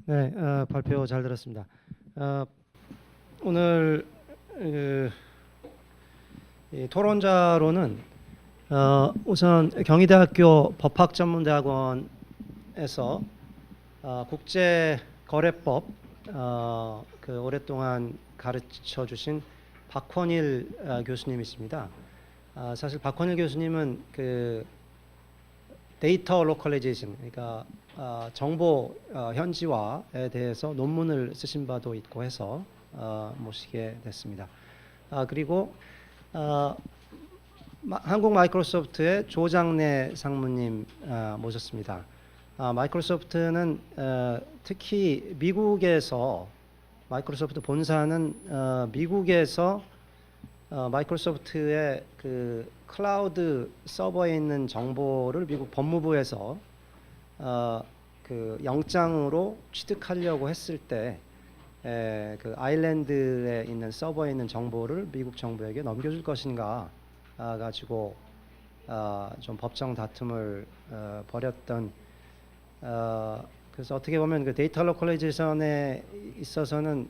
네, 발표 잘 들었습니다. 오늘 이 토론자로는 우선 경희대학교 법학전문대학원에서 국제거래법 그 오랫동안 가르쳐 주신 박헌일 교수님이십니다. 사실 박헌일 교수님은 그 데이터 로컬라이제이션, 그러니까 정보 현지화에 대해서 논문을 쓰신 바도 있고 해서 모시게 됐습니다. 그리고 한국 마이크로소프트의 조장래 상무님 모셨습니다. 마이크로소프트는 특히 미국에서 마이크로소프트 본사는 미국에서 마이크로소프트의 그 클라우드 서버에 있는 정보를 미국 법무부에서 그 영장으로 취득하려고 했을 때 그 아일랜드에 있는 서버에 있는 정보를 미국 정부에게 넘겨줄 것인가 가지고 좀 법정 다툼을 벌였던 그래서 어떻게 보면 그 데이터 로컬라이제이션에 있어서는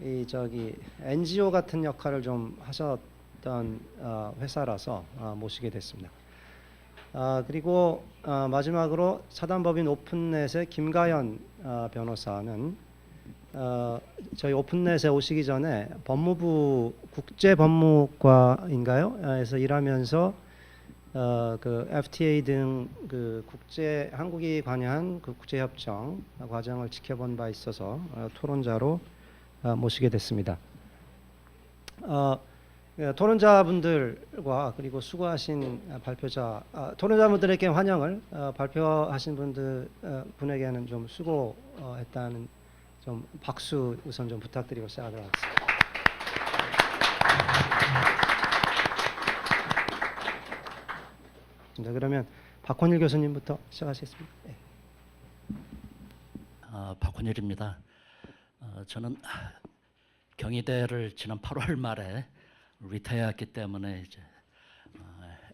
이 저기 NGO 같은 역할을 좀 하셨던 회사라서 모시게 됐습니다. 그리고 마지막으로 사단법인 오픈넷의 김가연 변호사는 저희 오픈넷에 오시기 전에 법무부 국제법무과인가요? 에서 일하면서 그 FTA 등 그 국제 한국이 관여한 그 국제협정 과정을 지켜본 바 있어서 토론자로 모시게 됐습니다. 토론자분들과 그리고 수고하신 발표자, 토론자분들에게 환영을, 발표하신 분에게는 좀 수고했다는 좀 박수 우선 좀 부탁드리고 시작하도록 하겠습니다. 그러면 박헌일 교수님부터 시작하시겠습니다. 네. 박헌일입니다. 저는 경희대를 지난 8월 말에 리타이어했기 때문에 이제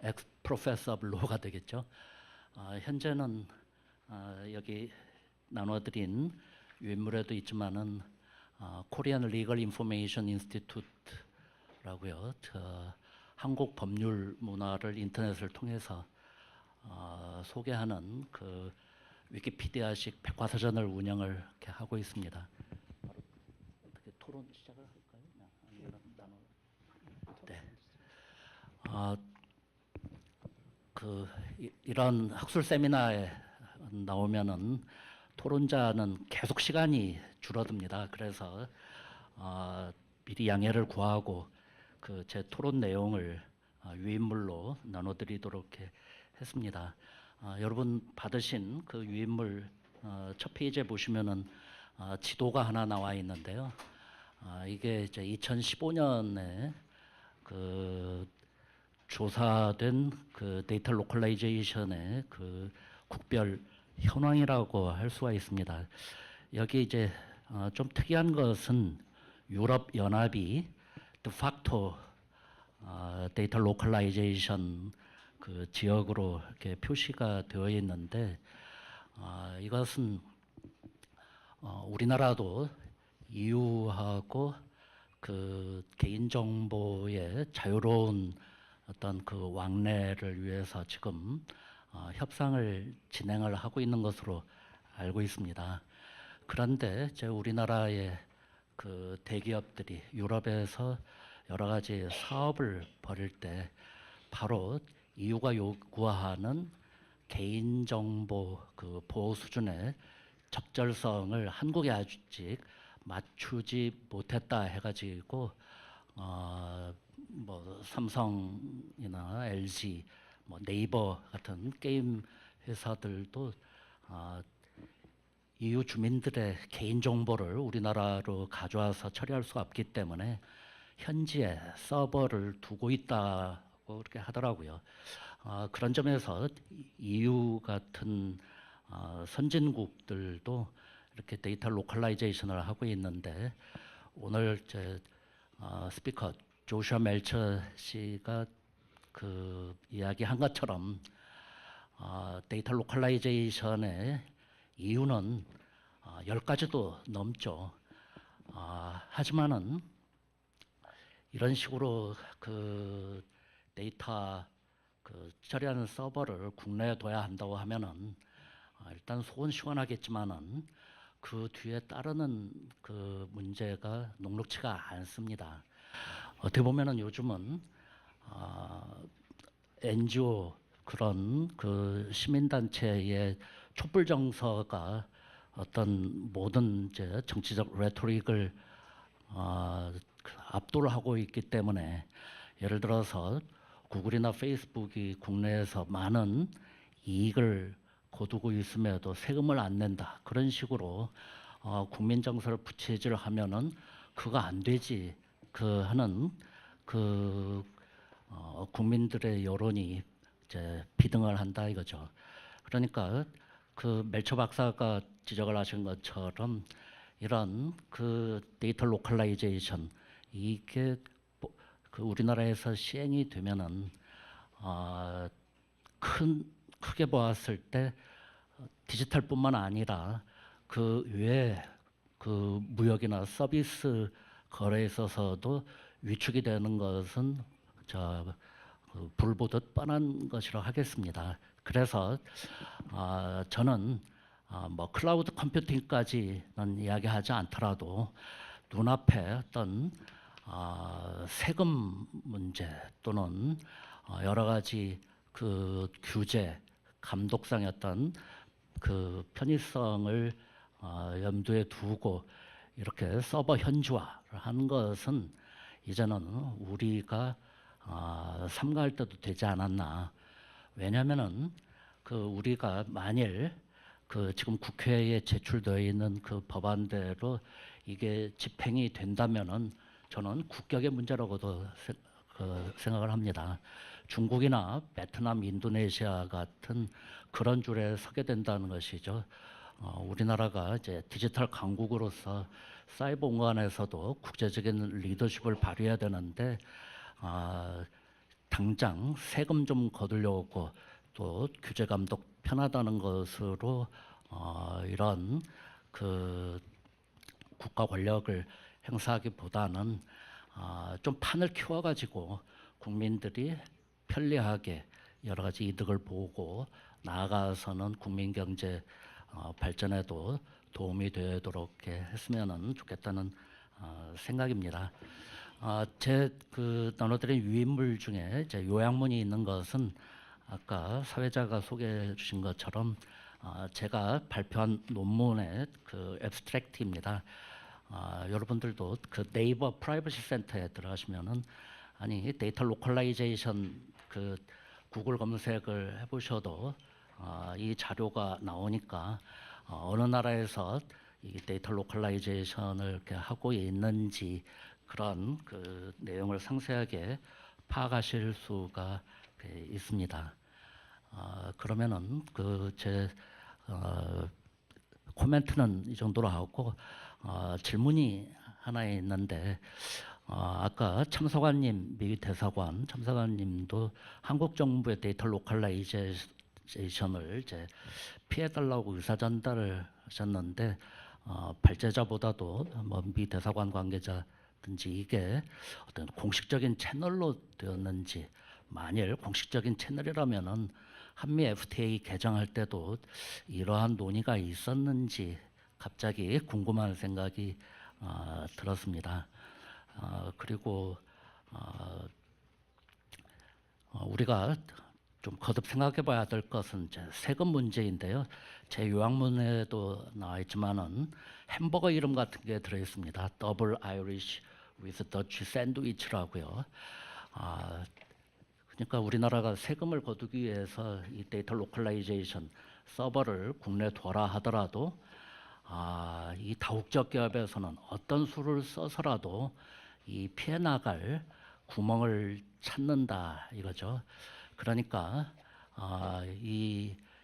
엑스 프로페서 오브 로가 되겠죠. 현재는 여기 나눠드린 유인물에도 있지만은 코리안 리걸 인포메이션 인스티튜트라고요. 한국 법률 문화를 인터넷을 통해서 소개하는 그 위키피디아식 백과사전을 운영을 이렇게 하고 있습니다. 어떻게 토론 시작을 할까요? 네. 이런 학술 세미나에 나오면은 토론자는 계속 시간이 줄어듭니다. 그래서 미리 양해를 구하고 그 제 토론 내용을 유인물로 나눠드리도록 했습니다. 여러분 받으신 그 유인물 첫 페이지에 보시면은 지도가 하나 나와 있는데요. 이게 이제 2015년에 그 조사된 그 데이터 로컬라이제이션의 그 국별 현황이라고 할 수가 있습니다. 여기 이제 좀 특이한 것은 유럽 연합이 드facto 데이터 로컬라이제이션 그 지역으로 이렇게 표시가 되어 있는데 이것은 우리나라도 EU하고 그 개인정보의 자유로운 어떤 그 왕래를 위해서 지금 협상을 진행을 하고 있는 것으로 알고 있습니다. 그런데 우리나라의 그 대기업들이 유럽에서 여러 가지 사업을 벌일 때 바로 EU가 요구하는 개인정보 그 보호 수준의 적절성을 한국에 아직 맞추지 못했다 해가지고 뭐 삼성이나 LG, 뭐 네이버 같은 게임 회사들도 EU 주민들의 개인 정보를 우리나라로 가져와서 처리할 수가 없기 때문에 현지에 서버를 두고 있다고 그렇게 하더라고요. 그런 점에서 EU 같은 선진국들도 이렇게 데이터 로컬라이제이션을 하고 있는데 오늘 스피커 조슈아 멜처 씨가 그 이야기한 것처럼 데이터 로컬라이제이션의 이유는 10가지도 넘죠. 하지만은 이런 식으로 그 데이터 그 처리하는 서버를 국내에 둬야 한다고 하면은 일단 속은 시원하겠지만은 그 뒤에 따르는 그 문제가 녹록치가 않습니다. 어떻게 보면은 요즘은 NGO 그런 그 시민단체의 촛불 정서가 어떤 모든 이제 정치적 레토릭을 압도를 하고 있기 때문에 예를 들어서 구글이나 페이스북이 국내에서 많은 이익을 거두고 있음에도 세금을 안 낸다 그런 식으로 국민 정서를 부채질을 하면은 그거 안 되지 그 하는 그 국민들의 여론이 이제 비등을 한다 이거죠. 그러니까 그 멜처 박사가 지적을 하신 것처럼 이런 그 데이터 로컬라이제이션 이게 그 우리나라에서 시행이 되면은 크게 보았을 때 디지털뿐만 아니라 그 외에 그 무역이나 서비스 거래에 있어서도 위축이 되는 것은 불 보듯 뻔한 것이라 하겠습니다. 그래서 저는 뭐 클라우드 컴퓨팅까지는 이야기하지 않더라도 눈앞에 어떤 세금 문제 또는 여러 가지 그 규제 감독상의 어떤 그 편의성을 염두에 두고 이렇게 서버 현지화를 하는 것은 이제는 우리가 삼가할 때도 되지 않았나. 왜냐하면은 그 우리가 만일 그 지금 국회에 제출되어 있는 그 법안대로 이게 집행이 된다면은 저는 국격의 문제라고도 생각을 합니다. 중국이나 베트남, 인도네시아 같은 그런 줄에 서게 된다는 것이죠. 우리나라가 이제 디지털 강국으로서 사이버 공간에서도 국제적인 리더십을 발휘해야 되는데 당장 세금 좀 거두려고 또 규제 감독 편하다는 것으로 이런 그 국가 권력을 행사하기보다는 좀 판을 키워가지고 국민들이 편리하게 여러 가지 이득을 보고 나아가서는 국민 경제 발전에도 도움이 되도록 했으면 좋겠다는 생각입니다. 제 그 나눠드린 유인물 중에 제 요약문이 있는 것은 아까 사회자가 소개해 주신 것처럼 제가 발표한 논문의 그 앱스트랙트입니다. 여러분들도 그 네이버 프라이버시 센터에 들어가시면은 아니 데이터 로컬라이제이션 그 구글 검색을 해보셔도 이 자료가 나오니까 어느 나라에서 이 데이터 로컬라이제이션을 이렇게 하고 있는지 그런 그 내용을 상세하게 파악하실 수가 있습니다. 그러면은 그 제 코멘트는 이 정도로 하고 질문이 하나 있는데 아까 참사관님 미 대사관 참사관님도 한국 정부의 데이터 로컬라이제이션을 이제 피해달라고 의사 전달을 하셨는데 발제자보다도 뭐 미 대사관 관계자든지 이게 어떤 공식적인 채널로 되었는지 만일 공식적인 채널이라면은 한미 FTA 개정할 때도 이러한 논의가 있었는지 갑자기 궁금한 생각이 들었습니다. 그리고 우리가 좀 거듭 생각해봐야 될 것은 이제 세금 문제인데요. 제 요약문에도 나와 있지만은 햄버거 이름 같은 게 들어 있습니다. 더블 아이리쉬 with Dutch 샌드위치라고요. 그러니까 우리나라가 세금을 거두기 위해서 이 데이터 로컬라이제이션 서버를 국내에 둬라 하더라도 이 다국적 기업에서는 어떤 수를 써서라도 이 피해 나갈 구멍을 찾는다 이거죠. 그러니까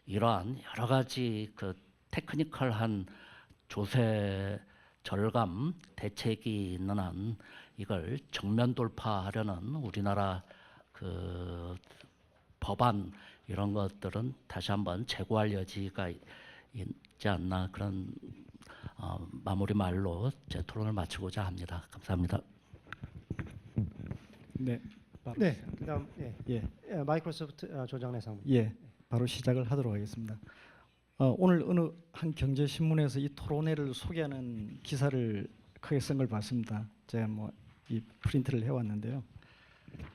이러한 여러 가지 그 테크니컬한 조세 절감 대책이 있는 한 이걸 정면 돌파하려는 우리나라 그 법안 이런 것들은 다시 한번 재고할 여지가 있지 않나 그런 마무리 말로 제 토론을 마치고자 합니다. 감사합니다. 네, 네, 그다음 예, 마이크로소프트 조정래 상무. 예, 바로 시작을 하도록 하겠습니다. 오늘 어느 한 경제신문에서 이 토론회를 소개하는 기사를 크게 쓴 걸 봤습니다. 제가 뭐 이 프린트를 해왔는데요.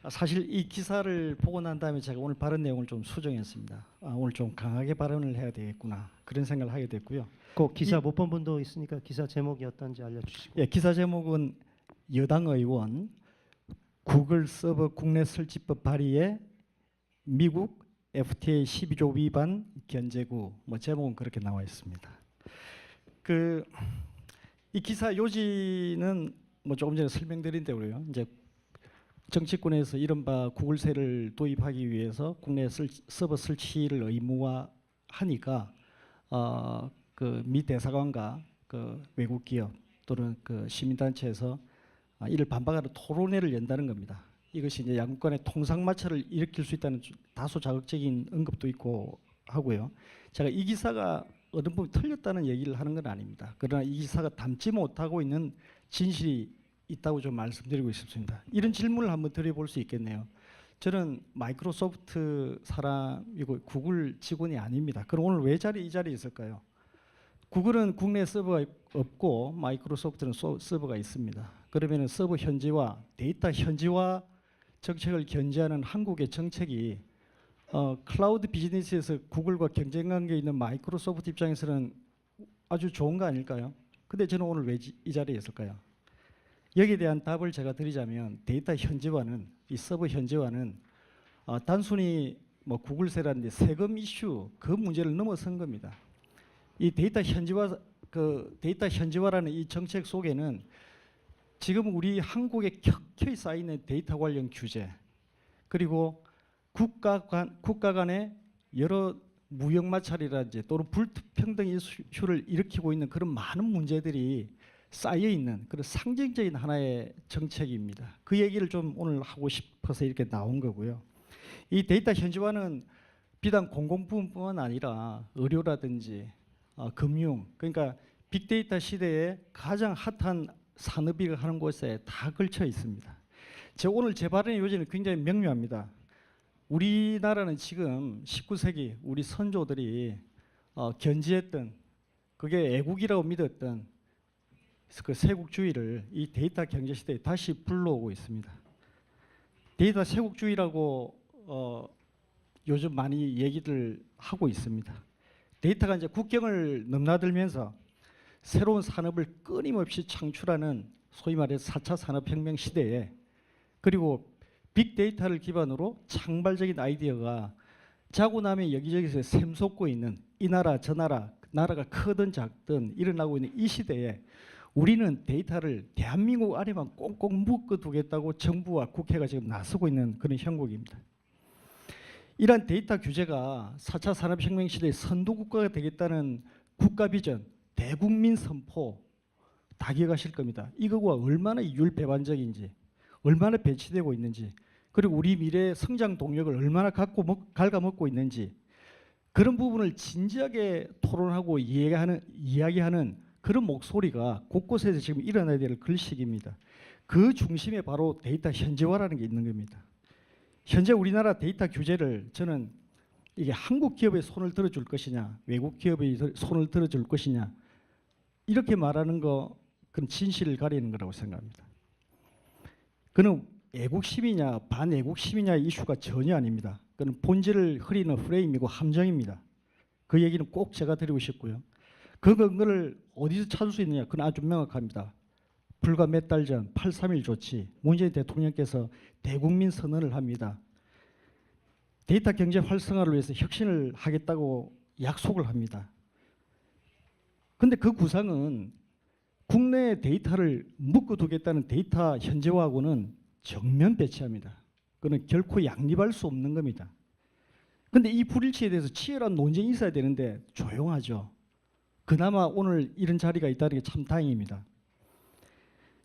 사실 이 기사를 보고 난 다음에 제가 오늘 발언 내용을 좀 수정했습니다. 오늘 좀 강하게 발언을 해야 되겠구나 그런 생각을 하게 됐고요. 그 기사 못 본 분도 있으니까 기사 제목이 어떤지 알려주시고. 예, 기사 제목은 여당 의원 구글 서버 국내 설치법 발의에 미국 FTA 12조 위반 견제구 뭐 제목은 그렇게 나와 있습니다. 이 기사 요지는 뭐 조금 전에 설명드린 대로요. 이제 정치권에서 이른바 구글세를 도입하기 위해서 국내 서버 설치를 의무화하니까 그 미 대사관과 그 외국 기업 또는 그 시민단체에서 이를 반박하는 토론회를 연다는 겁니다. 이것이 이제 양국 간의 통상마찰을 일으킬 수 있다는 다소 자극적인 언급도 있고 하고요. 제가 이 기사가 어느 부분 틀렸다는 얘기를 하는 건 아닙니다. 그러나 이 기사가 담지 못하고 있는 진실이 있다고 좀 말씀드리고 싶습니다. 이런 질문을 한번 드려볼 수 있겠네요. 저는 마이크로소프트 사람이고 구글 직원이 아닙니다. 그럼 오늘 왜 이 자리에 있을까요? 구글은 국내 서버가 없고 마이크로소프트는 서버가 있습니다. 그러면 서버 현지화, 데이터 현지화 정책을 견지하는 한국의 정책이 클라우드 비즈니스에서 구글과 경쟁 관계에 있는 마이크로소프트 입장에서는 아주 좋은 거 아닐까요? 근데 저는 오늘 왜 이 자리에 있을까요? 여기에 대한 답을 제가 드리자면 데이터 현지화는 이 서버 현지화는 단순히 뭐 구글세라든지 세금 이슈 그 문제를 넘어선 겁니다. 이 데이터 현지화라는 이 정책 속에는 지금 우리 한국에 켜켜이 쌓이는 데이터 관련 규제 그리고 국가 간의 여러 무역 마찰이라든지 또는 불평등 이슈를 일으키고 있는 그런 많은 문제들이 쌓여 있는 그런 상징적인 하나의 정책입니다. 그 얘기를 좀 오늘 하고 싶어서 이렇게 나온 거고요. 이 데이터 현지화는 비단 공공부문뿐만 아니라 의료라든지 금융 그러니까 빅데이터 시대에 가장 핫한 산업이라 하는 곳에 다 걸쳐 있습니다. 오늘 제 발언의 요지는 굉장히 명료합니다. 우리나라는 지금 19세기 우리 선조들이 견지했던 그게 애국이라고 믿었던 그 세국주의를 이 데이터 경제 시대에 다시 불러오고 있습니다. 데이터 세국주의라고 요즘 많이 얘기를 하고 있습니다. 데이터가 이제 국경을 넘나들면서 새로운 산업을 끊임없이 창출하는 소위 말해서 4차 산업혁명 시대에 그리고 빅데이터를 기반으로 창발적인 아이디어가 자고 나면 여기저기서 샘솟고 있는 이 나라 저 나라 나라가 크든 작든 일어나고 있는 이 시대에 우리는 데이터를 대한민국 안에만 꽁꽁 묶어두겠다고 정부와 국회가 지금 나서고 있는 그런 형국입니다. 이러한 데이터 규제가 4차 산업혁명 시대의 선도국가가 되겠다는 국가 비전, 대국민 선포 다 기억하실 겁니다. 이거와 얼마나 이율배반적인지 얼마나 배치되고 있는지 그리고 우리 미래의 성장 동력을 얼마나 갉아먹고 있는지 그런 부분을 진지하게 토론하고 이야기하는 그런 목소리가 곳곳에서 지금 일어나야 될 그런 시기입니다. 그 중심에 바로 데이터 현지화라는 게 있는 겁니다. 현재 우리나라 데이터 규제를 저는 이게 한국 기업의 손을 들어줄 것이냐 외국 기업의 손을 들어줄 것이냐 이렇게 말하는 거 그건 진실을 가리는 거라고 생각합니다. 그는 애국심이냐 반애국심이냐 이슈가 전혀 아닙니다. 그건 본질을 흐리는 프레임이고 함정입니다. 그 얘기는 꼭 제가 드리고 싶고요. 그 근거를 어디서 찾을 수 있느냐 그건 아주 명확합니다. 불과 몇 달 전 8.3일 조치 문재인 대통령께서 대국민 선언을 합니다. 데이터 경제 활성화를 위해서 혁신을 하겠다고 약속을 합니다. 그런데 그 구상은 국내 데이터를 묶어두겠다는 데이터 현지화하고는 정면 배치합니다. 그는 결코 양립할 수 없는 겁니다. 근데 이 불일치에 대해서 치열한 논쟁이 있어야 되는데 조용하죠. 그나마 오늘 이런 자리가 있다는 게 참 다행입니다.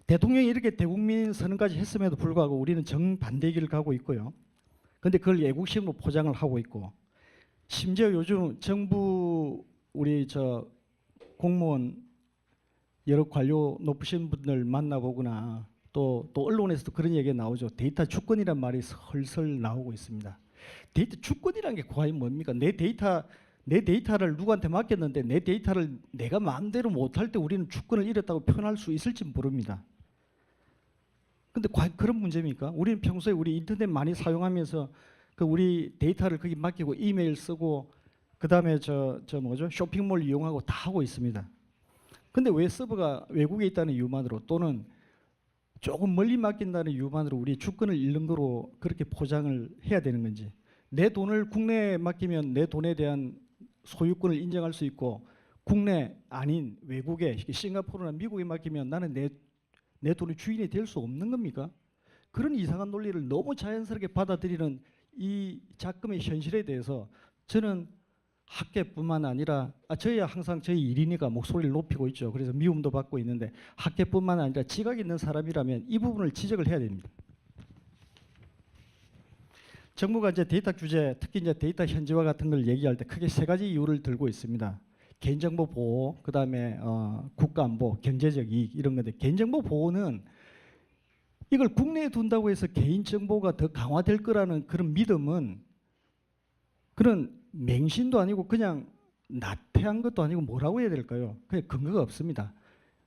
대통령이 이렇게 대국민 선언까지 했음에도 불구하고 우리는 정반대 길을 가고 있고요. 근데 그걸 애국심으로 포장을 하고 있고, 심지어 요즘 정부 우리 공무원 여러 관료 높으신 분들 만나보거나 또 언론에서도 그런 얘기가 나오죠. 데이터 주권이란 말이 설설 나오고 있습니다. 데이터 주권이란 게 과연 뭡니까? 내 데이터를 누구한테 맡겼는데 내 데이터를 내가 마음대로 못할 때 우리는 주권을 잃었다고 표현할 수 있을지 모릅니다. 근데 과연 그런 문제입니까? 우리는 평소에 우리 인터넷 많이 사용하면서 그 우리 데이터를 거기 맡기고 이메일 쓰고 그다음에 쇼핑몰 이용하고 다 하고 있습니다. 근데 왜 서버가 외국에 있다는 이유만으로 또는 조금 멀리 맡긴다는 이유만으로 우리 주권을 잃는 거로 그렇게 포장을 해야 되는 건지, 내 돈을 국내에 맡기면 내 돈에 대한 소유권을 인정할 수 있고 국내 아닌 외국에 싱가포르나 미국에 맡기면 나는 내 돈의 주인이 될 수 없는 겁니까? 그런 이상한 논리를 너무 자연스럽게 받아들이는 이 작금의 현실에 대해서 저는 학계뿐만 아니라 저희야 항상 저희 일이니까 목소리를 높이고 있죠. 그래서 미움도 받고 있는데 학계뿐만 아니라 지각 있는 사람이라면 이 부분을 지적을 해야 됩니다. 정부가 이제 데이터 규제, 특히 이제 데이터 현지화 같은 걸 얘기할 때 크게 세 가지 이유를 들고 있습니다. 개인정보 보호, 그다음에 국가안보, 경제적 이익 이런 건데, 개인정보 보호는 이걸 국내에 둔다고 해서 개인정보가 더 강화될 거라는 그런 믿음은 그런 맹신도 아니고 그냥 나태한 것도 아니고 뭐라고 해야 될까요? 그게 근거가 없습니다.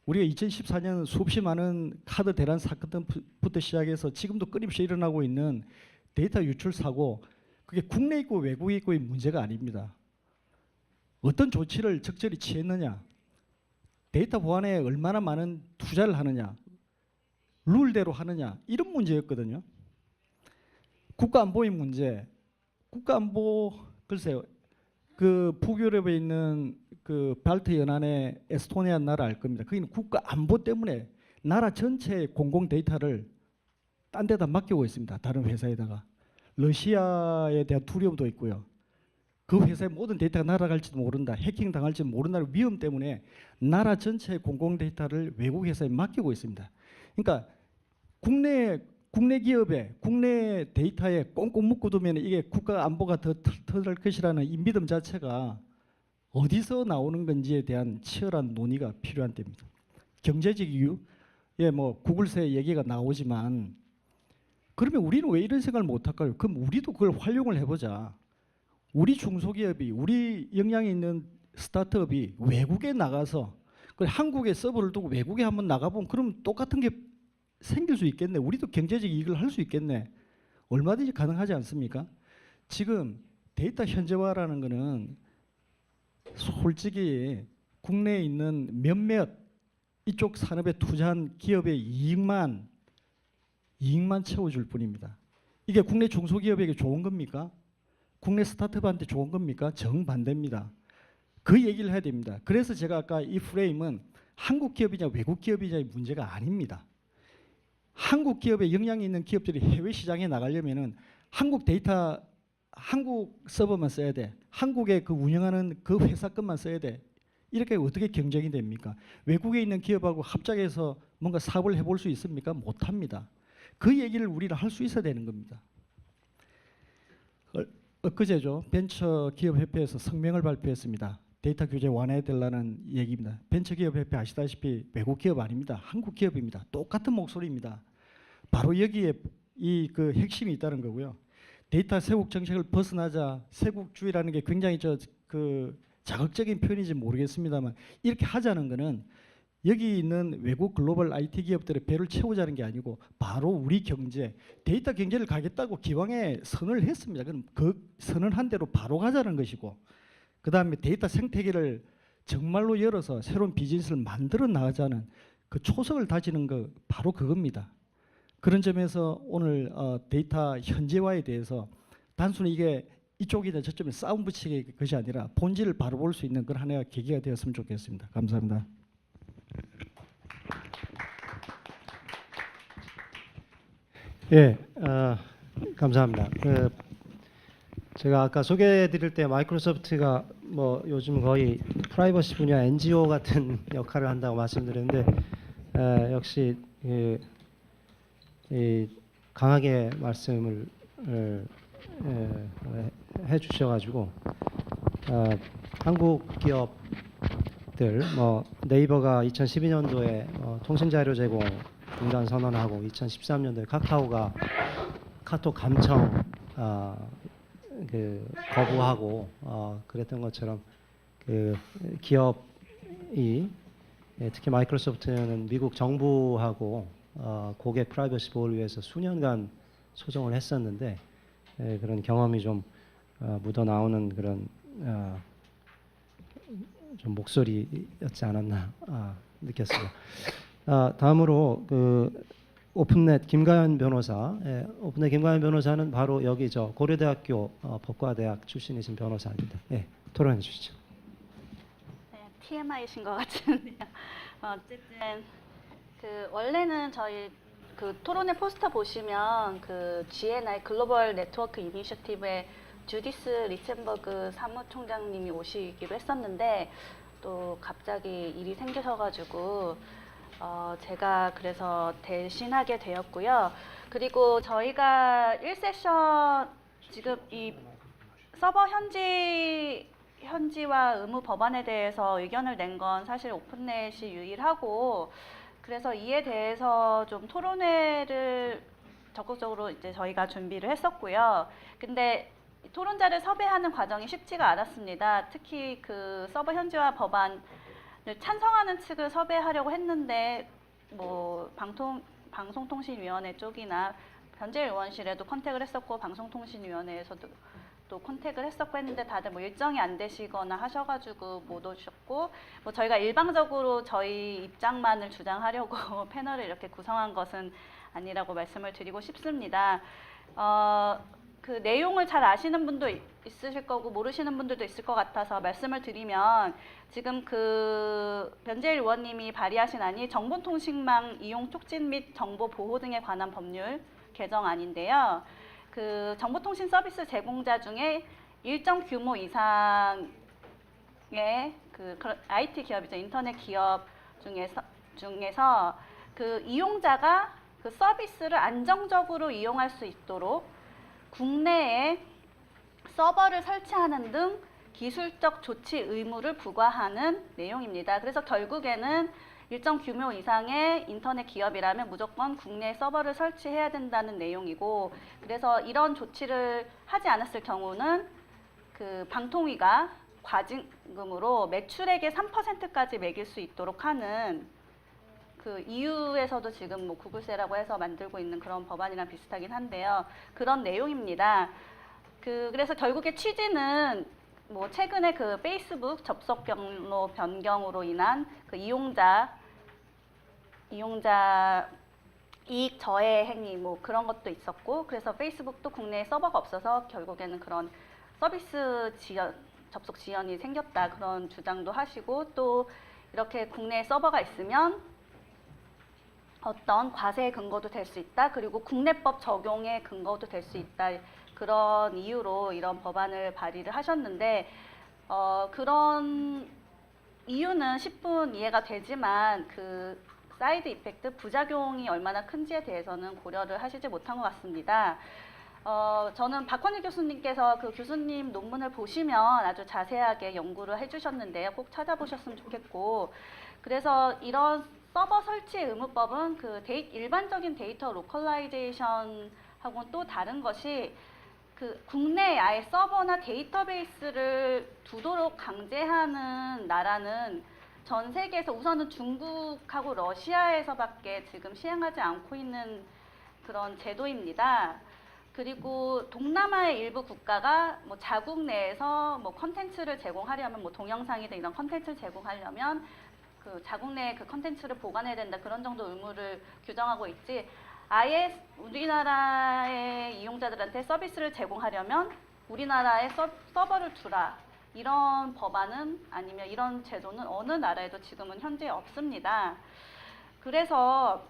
우리가 2014년 수없이 많은 카드 대란 사건부터 시작해서 지금도 끊임없이 일어나고 있는 데이터 유출 사고, 그게 국내에 있고 외국에 있고의 문제가 아닙니다. 어떤 조치를 적절히 취했느냐, 데이터 보안에 얼마나 많은 투자를 하느냐, 룰대로 하느냐, 이런 문제였거든요. 국가안보의 문제, 국가안보 글쎄요. 그 북유럽에 있는 그 발트 연안의 에스토니아 나라 알 겁니다. 거기는 국가안보 때문에 나라 전체의 공공 데이터를 딴 데다 맡기고 있습니다. 다른 회사에다가. 러시아에 대한 두려움도 있고요. 그 회사의 모든 데이터가 날아갈지도 모른다, 해킹 당할지도 모른다는 위험 때문에 나라 전체의 공공 데이터를 외국 회사에 맡기고 있습니다. 그러니까 국내 기업에 국내 데이터에 꽁꽁 묶어두면 이게 국가 안보가 더 튼튼할 것이라는 이 믿음 자체가 어디서 나오는 건지에 대한 치열한 논의가 필요한 때입니다. 경제적 이유, 뭐 구글세 얘기가 나오지만 그러면 우리는 왜 이런 생각을 못할까요? 그럼 우리도 그걸 활용을 해보자. 우리 중소기업이, 우리 역량이 있는 스타트업이 외국에 나가서 한국에 서버를 두고 외국에 한번 나가보면 그럼 똑같은 게 생길 수 있겠네. 우리도 경제적 이익을 할 수 있겠네. 얼마든지 가능하지 않습니까? 지금 데이터 현지화라는 거는 솔직히 국내에 있는 몇몇 이쪽 산업에 투자한 기업의 이익만 채워줄 뿐입니다. 이게 국내 중소기업에게 좋은 겁니까? 국내 스타트업한테 좋은 겁니까? 정반대입니다. 그 얘기를 해야 됩니다. 그래서 제가 아까 이 프레임은 한국 기업이냐 외국 기업이냐의 문제가 아닙니다. 한국 기업에 영향이 있는 기업들이 해외 시장에 나가려면은 한국 데이터, 한국 서버만 써야 돼. 한국에 그 운영하는 그 회사 것만 써야 돼. 이렇게 어떻게 경쟁이 됩니까? 외국에 있는 기업하고 합작해서 뭔가 사업을 해볼 수 있습니까? 못합니다. 그 얘기를 우리는 할 수 있어야 되는 겁니다. 엊그제죠. 벤처기업협회에서 성명을 발표했습니다. 데이터 규제 완화해달라는 얘기입니다. 벤처기업협회 아시다시피 외국 기업 아닙니다. 한국 기업입니다. 똑같은 목소리입니다. 바로 여기에 그 핵심이 있다는 거고요. 데이터 세국 정책을 벗어나자, 세국주의라는 게 굉장히 자극적인 표현인지 모르겠습니다만 이렇게 하자는 거는 여기 있는 외국 글로벌 IT 기업들의 배를 채우자는 게 아니고 바로 우리 경제, 데이터 경제를 가겠다고 기왕에 선언을 했습니다. 그럼 그 선언한 대로 바로 가자는 것이고, 그 다음에 데이터 생태계를 정말로 열어서 새로운 비즈니스를 만들어 나가자는 그 초석을 다지는 거 바로 그겁니다. 그런 점에서 오늘 데이터 현지화에 대해서 단순히 이게 이쪽이나 저쪽에 싸움 붙이기 것이 아니라 본질을 바로 볼 수 있는 그런 하나의 계기가 되었으면 좋겠습니다. 감사합니다. 예, 감사합니다. 제가 아까 소개해드릴 때 마이크로소프트가 뭐 요즘 거의 프라이버시 분야 NGO 같은 역할을 한다고 말씀드렸는데 역시 이 강하게 말씀을 해주셔가지고 한국 기업들 뭐 네이버가 2012년도에 통신자료 제공 중단 선언하고 2013년도에 카카오가 카톡 감청 거부하고 그랬던 것처럼 그 기업이 특히 마이크로소프트는 미국 정부하고 고객 프라이버시 보호를 위해서 수년간 소송을 했었는데 그런 경험이 좀 묻어 나오는 그런 좀 목소리였지 않았나 느꼈습니다. 다음으로 그 오픈넷 김가연 변호사, 오픈넷 김가연 변호사는 바로 여기 고려대학교 법과대학 출신이신 변호사입니다. 토론해 주시죠. 네, TMI이신 것 같은데요. 어쨌든 그 원래는 저희 그 토론회 포스터 보시면 그 GNI 글로벌 네트워크 이니셔티브의 주디스 리첸버그 사무총장님이 오시기로 했었는데 또 갑자기 일이 생기셔가지고 제가 그래서 대신하게 되었고요. 그리고 저희가 1세션 지금 이 서버 현지와 의무 법안에 대해서 의견을 낸 건 사실 오픈넷이 유일하고 그래서 이에 대해서 좀 토론회를 적극적으로 이제 저희가 준비를 했었고요. 근데 토론자를 섭외하는 과정이 쉽지가 않았습니다. 특히 그 서버 현지화 법안을 찬성하는 측을 섭외하려고 했는데 뭐 방송통신위원회 쪽이나 변재의원실에도 컨택을 했었고 방송통신위원회에서도 또 컨택을 했었고 했는데 다들 뭐 일정이 안 되시거나 하셔가지고 못 오셨고 뭐 저희가 일방적으로 저희 입장만을 주장하려고 패널을 이렇게 구성한 것은 아니라고 말씀을 드리고 싶습니다. 그 내용을 잘 아시는 분도 있으실 거고 모르시는 분들도 있을 것 같아서 말씀을 드리면 지금 그 변재일 의원님이 발의하신 안이 정보통신망 이용 촉진 및 정보 보호 등에 관한 법률 개정안인데요. 그 정보통신 서비스 제공자 중에 일정 규모 이상의 그 IT 기업이죠. 인터넷 기업 중에서 그 이용자가 그 서비스를 안정적으로 이용할 수 있도록 국내에 서버를 설치하는 등 기술적 조치 의무를 부과하는 내용입니다. 그래서 결국에는 일정 규모 이상의 인터넷 기업이라면 무조건 국내에 서버를 설치해야 된다는 내용이고 그래서 이런 조치를 하지 않았을 경우는 그 방통위가 과징금으로 매출액의 3%까지 매길 수 있도록 하는 그 EU에서도 지금 뭐 구글세라고 해서 만들고 있는 그런 법안이랑 비슷하긴 한데요. 그런 내용입니다. 그래서 결국에 취지는 뭐 최근에 그 페이스북 접속 경로 변경으로 인한 그 이용자 이익 저해 행위 뭐 그런 것도 있었고 그래서 페이스북도 국내에 서버가 없어서 결국에는 그런 서비스 접속 지연이 생겼다 그런 주장도 하시고 또 이렇게 국내에 서버가 있으면 어떤 과세의 근거도 될 수 있다. 그리고 국내법 적용의 근거도 될 수 있다. 그런 이유로 이런 법안을 발의를 하셨는데 그런 이유는 10분 이해가 되지만 그 사이드 이펙트, 부작용이 얼마나 큰지에 대해서는 고려를 하시지 못한 것 같습니다. 저는 박헌일 교수님께서 그 교수님 논문을 보시면 아주 자세하게 연구를 해주셨는데요. 꼭 찾아보셨으면 좋겠고 그래서 이런 서버 설치 의무법은 그 일반적인 데이터 로컬라이제이션하고는 또 다른 것이 그 국내에 아예 서버나 데이터베이스를 두도록 강제하는 나라는 전 세계에서 우선은 중국하고 러시아에서밖에 지금 시행하지 않고 있는 그런 제도입니다. 그리고 동남아의 일부 국가가 뭐 자국 내에서 뭐 컨텐츠를 제공하려면 뭐 동영상이든 이런 컨텐츠를 제공하려면 그 자국 내에 그 컨텐츠를 보관해야 된다 그런 정도 의무를 규정하고 있지 아예 우리나라의 이용자들한테 서비스를 제공하려면 우리나라에 서버를 두라 이런 법안은 아니면 이런 제도는 어느 나라에도 지금은 현재 없습니다. 그래서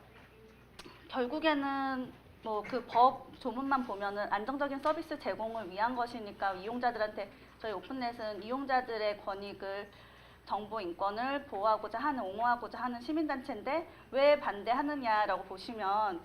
결국에는 뭐 그 법 조문만 보면은 안정적인 서비스 제공을 위한 것이니까 이용자들한테 저희 오픈넷은 이용자들의 권익을 정보 인권을 보호하고자 하는 옹호하고자 하는 시민단체인데 왜 반대하느냐라고 보시면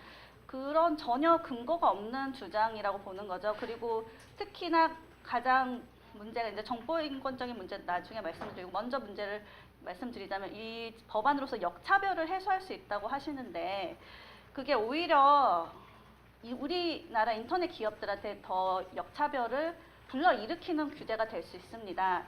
그런 전혀 근거가 없는 주장이라고 보는 거죠. 그리고 특히나 가장 문제가 이제 정보 인권적인 문제 나중에 말씀드리고 먼저 문제를 말씀드리자면 이 법안으로서 역차별을 해소할 수 있다고 하시는데 그게 오히려 우리나라 인터넷 기업들한테 더 역차별을 불러일으키는 규제가 될 수 있습니다.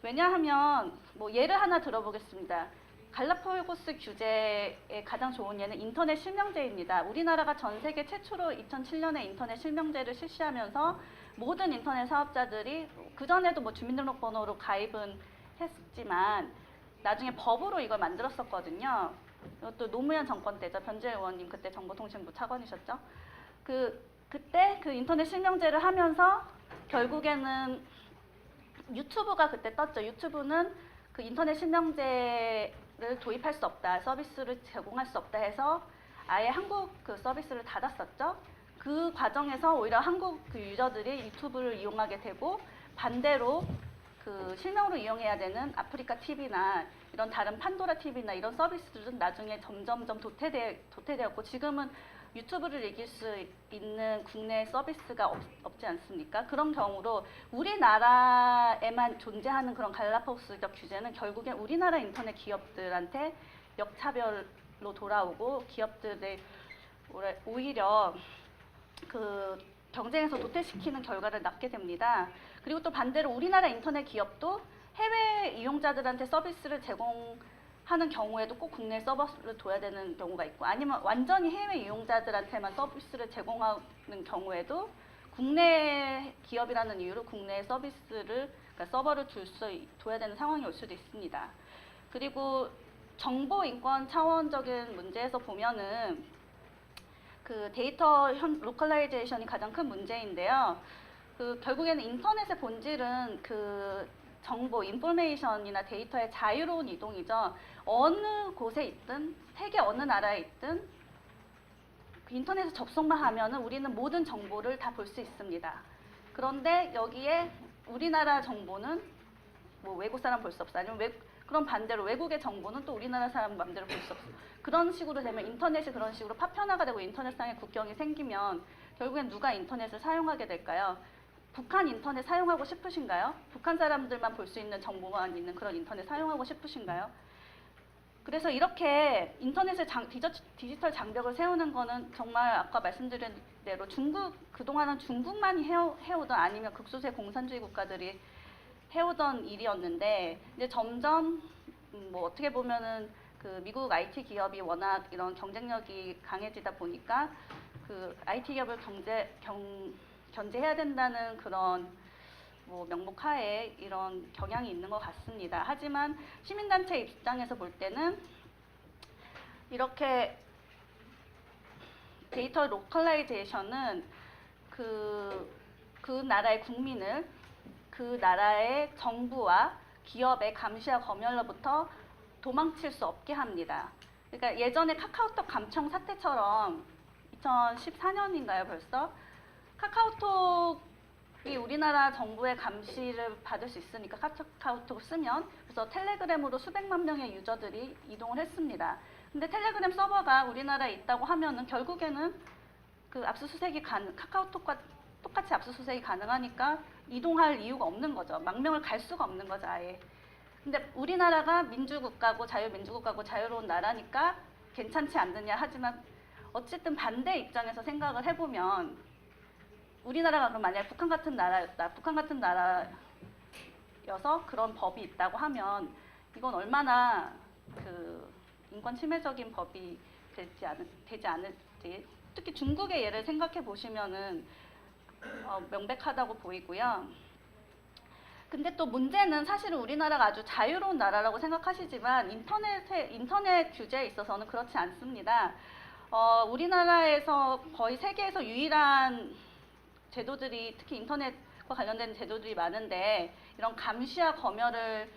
왜냐하면 뭐 예를 하나 들어보겠습니다. 갈라파고스 규제의 가장 좋은 예는 인터넷 실명제입니다. 우리나라가 전 세계 최초로 2007년에 인터넷 실명제를 실시하면서 모든 인터넷 사업자들이 그전에도 뭐 주민등록번호로 가입은 했지만 나중에 법으로 이걸 만들었었거든요. 이것도 노무현 정권 때죠. 변재일 의원님 그때 정보통신부 차관이셨죠. 그때 그 인터넷 실명제를 하면서 결국에는 유튜브가 그때 떴죠. 유튜브는 그 인터넷 실명제를 도입할 수 없다, 서비스를 제공할 수 없다 해서 아예 한국 그 서비스를 닫았었죠. 그 과정에서 오히려 한국 그 유저들이 유튜브를 이용하게 되고 반대로 그 실명으로 이용해야 되는 아프리카 TV나 이런 다른 판도라 TV나 이런 서비스들은 나중에 점점점 도태되었고 지금은 유튜브를 이길 수 있는 국내 서비스가 없지 않습니까? 그런 경우로 우리나라에만 존재하는 그런 갈라파고스적 규제는 결국엔 우리나라 인터넷 기업들한테 역차별로 돌아오고 기업들의 오히려 그 경쟁에서 도태시키는 결과를 낳게 됩니다. 그리고 또 반대로 우리나라 인터넷 기업도 해외 이용자들한테 서비스를 제공하는 경우에도 꼭 국내 서버를 둬야 되는 경우가 있고 아니면 완전히 해외 이용자들한테만 서비스를 제공하는 경우에도 국내 기업이라는 이유로 국내 서비스를 그러니까 서버를 둬야 되는 상황이 올 수도 있습니다. 그리고 정보 인권 차원적인 문제에서 보면은 그 데이터 로컬라이제이션이 가장 큰 문제인데요. 그 결국에는 인터넷의 본질은 그 정보, 인포메이션이나 데이터의 자유로운 이동이죠. 어느 곳에 있든 세계 어느 나라에 있든 그 인터넷에 접속만 하면은 우리는 모든 정보를 다 볼 수 있습니다. 그런데 여기에 우리나라 정보는 뭐 외국 사람 볼 수 없어. 아니면 그런 반대로 외국의 정보는 또 우리나라 사람 마음대로 볼 수 없어. 그런 식으로 되면 인터넷이 그런 식으로 파편화가 되고 인터넷상의 국경이 생기면 결국엔 누가 인터넷을 사용하게 될까요? 북한 인터넷 사용하고 싶으신가요? 북한 사람들만 볼 수 있는 정보만 있는 그런 인터넷 사용하고 싶으신가요? 그래서 이렇게 인터넷의 디지털 장벽을 세우는 거는 정말 아까 말씀드린 대로 그동안은 중국만이 해오던 아니면 극소수의 공산주의 국가들이 해오던 일이었는데 이제 점점 뭐 어떻게 보면은 그 미국 IT 기업이 워낙 이런 경쟁력이 강해지다 보니까 그 IT 기업을 견제해야 된다는 그런 뭐 명목하에 이런 경향이 있는 것 같습니다. 하지만 시민단체 입장에서 볼 때는 이렇게 데이터 로컬라이제이션은 그 나라의 국민을 그 나라의 정부와 기업의 감시와 검열로부터 도망칠 수 없게 합니다. 그러니까 예전에 카카오톡 감청 사태처럼 2014년인가요 벌써? 카카오톡이 우리나라 정부의 감시를 받을 수 있으니까 카카오톡을 쓰면 그래서 텔레그램으로 수백만 명의 유저들이 이동을 했습니다. 근데 텔레그램 서버가 우리나라에 있다고 하면은 결국에는 그 압수수색이 카카오톡과 똑같이 압수수색이 가능하니까 이동할 이유가 없는 거죠. 망명을 갈 수가 없는 거죠, 아예. 근데 우리나라가 민주국가고 자유민주국가고 자유로운 나라니까 괜찮지 않느냐 하지만 어쨌든 반대 입장에서 생각을 해보면 우리나라가 그럼 만약에 북한 같은 나라여서 그런 법이 있다고 하면 이건 얼마나 그 인권 침해적인 법이 되지 않을지 특히 중국의 예를 생각해 보시면은 명백하다고 보이고요. 근데 또 문제는 사실은 우리나라가 아주 자유로운 나라라고 생각하시지만 인터넷 규제에 있어서는 그렇지 않습니다. 우리나라에서 거의 세계에서 유일한 제도들이 특히 인터넷과 관련된 제도들이 많은데 이런 감시와 검열을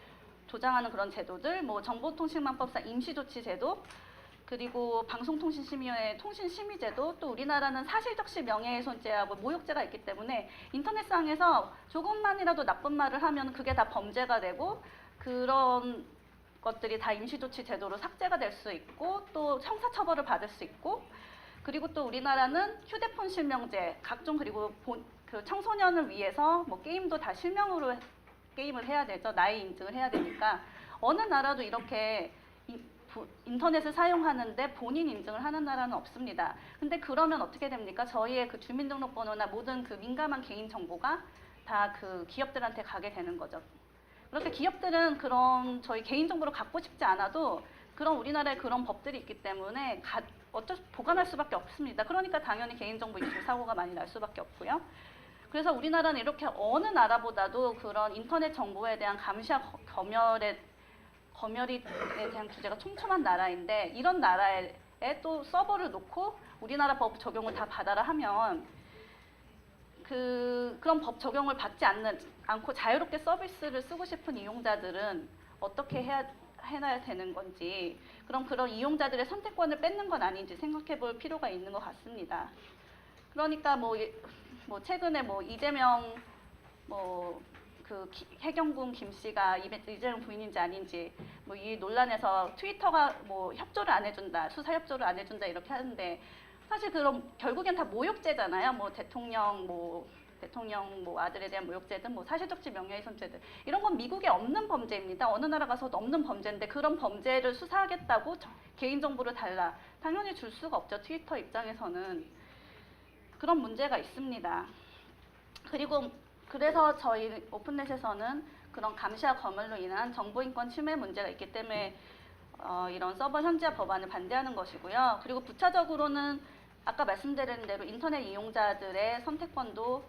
조장하는 그런 제도들, 뭐 정보통신망법상 임시조치 제도, 그리고 방송통신심의회 통신심의제도, 또 우리나라는 사실적시 명예훼손죄하고 모욕죄가 있기 때문에 인터넷상에서 조금만이라도 나쁜 말을 하면 그게 다 범죄가 되고, 그런 것들이 다 임시조치 제도로 삭제가 될 수 있고, 또 형사처벌을 받을 수 있고, 그리고 또 우리나라는 휴대폰 실명제, 각종, 그리고 그 청소년을 위해서 뭐 게임도 다 실명으로 게임을 해야 되죠. 나이 인증을 해야 되니까. 어느 나라도 이렇게 인터넷을 사용하는데 본인 인증을 하는 나라는 없습니다. 근데 그러면 어떻게 됩니까? 저희의 그 주민등록번호나 모든 그 민감한 개인 정보가 다 그 기업들한테 가게 되는 거죠. 그렇게 기업들은 그런 저희 개인 정보를 갖고 싶지 않아도 그런 우리나라에 그런 법들이 있기 때문에 보관할 수밖에 없습니다. 그러니까 당연히 개인정보 유출 사고가 많이 날 수밖에 없고요. 그래서 우리나라는 이렇게 어느 나라보다도 그런 인터넷 정보에 대한 감시와 검열에 대한 규제가 촘촘한 나라인데, 이런 나라에 또 서버를 놓고 우리나라 법 적용을 다 받아라 하면 그런 법 적용을 받지 않고 자유롭게 서비스를 쓰고 싶은 이용자들은 어떻게 해놔야 되는 건지, 그럼 그런 이용자들의 선택권을 뺏는 건 아닌지 생각해 볼 필요가 있는 것 같습니다. 그러니까 뭐 최근에 뭐 이재명 해경군 김 씨가 이재명 부인인지 아닌지 뭐 이 논란에서 트위터가 뭐 협조를 안 해준다, 수사 협조를 안 해준다 이렇게 하는데, 사실 그럼 결국엔 다 모욕죄잖아요. 뭐 대통령 아들에 대한 모욕죄든 뭐 사실적시 명예훼손죄든 이런 건 미국에 없는 범죄입니다. 어느 나라 가서도 없는 범죄인데 그런 범죄를 수사하겠다고 개인정보를 달라, 당연히 줄 수가 없죠. 트위터 입장에서는 그런 문제가 있습니다. 그래서 저희 오픈넷에서는 그런 감시와 검열로 인한 정보인권 침해 문제가 있기 때문에 이런 서버 현지화 법안을 반대하는 것이고요. 그리고 부차적으로는 아까 말씀드린 대로 인터넷 이용자들의 선택권도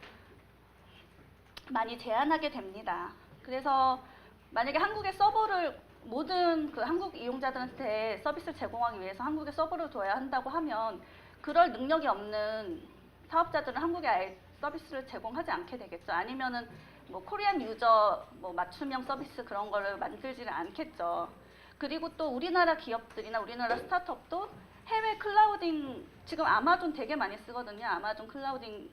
많이 제한하게 됩니다. 그래서 만약에 한국의 서버를 모든 그 한국 이용자들한테 서비스를 제공하기 위해서 한국에 서버를 둬야 한다고 하면 그럴 능력이 없는 사업자들은 한국에 아예 서비스를 제공하지 않게 되겠죠. 아니면은 뭐 코리안 유저 뭐 맞춤형 서비스 그런 거를 만들지는 않겠죠. 그리고 또 우리나라 기업들이나 우리나라 스타트업도 해외 클라우딩, 지금 아마존 되게 많이 쓰거든요. 아마존 클라우딩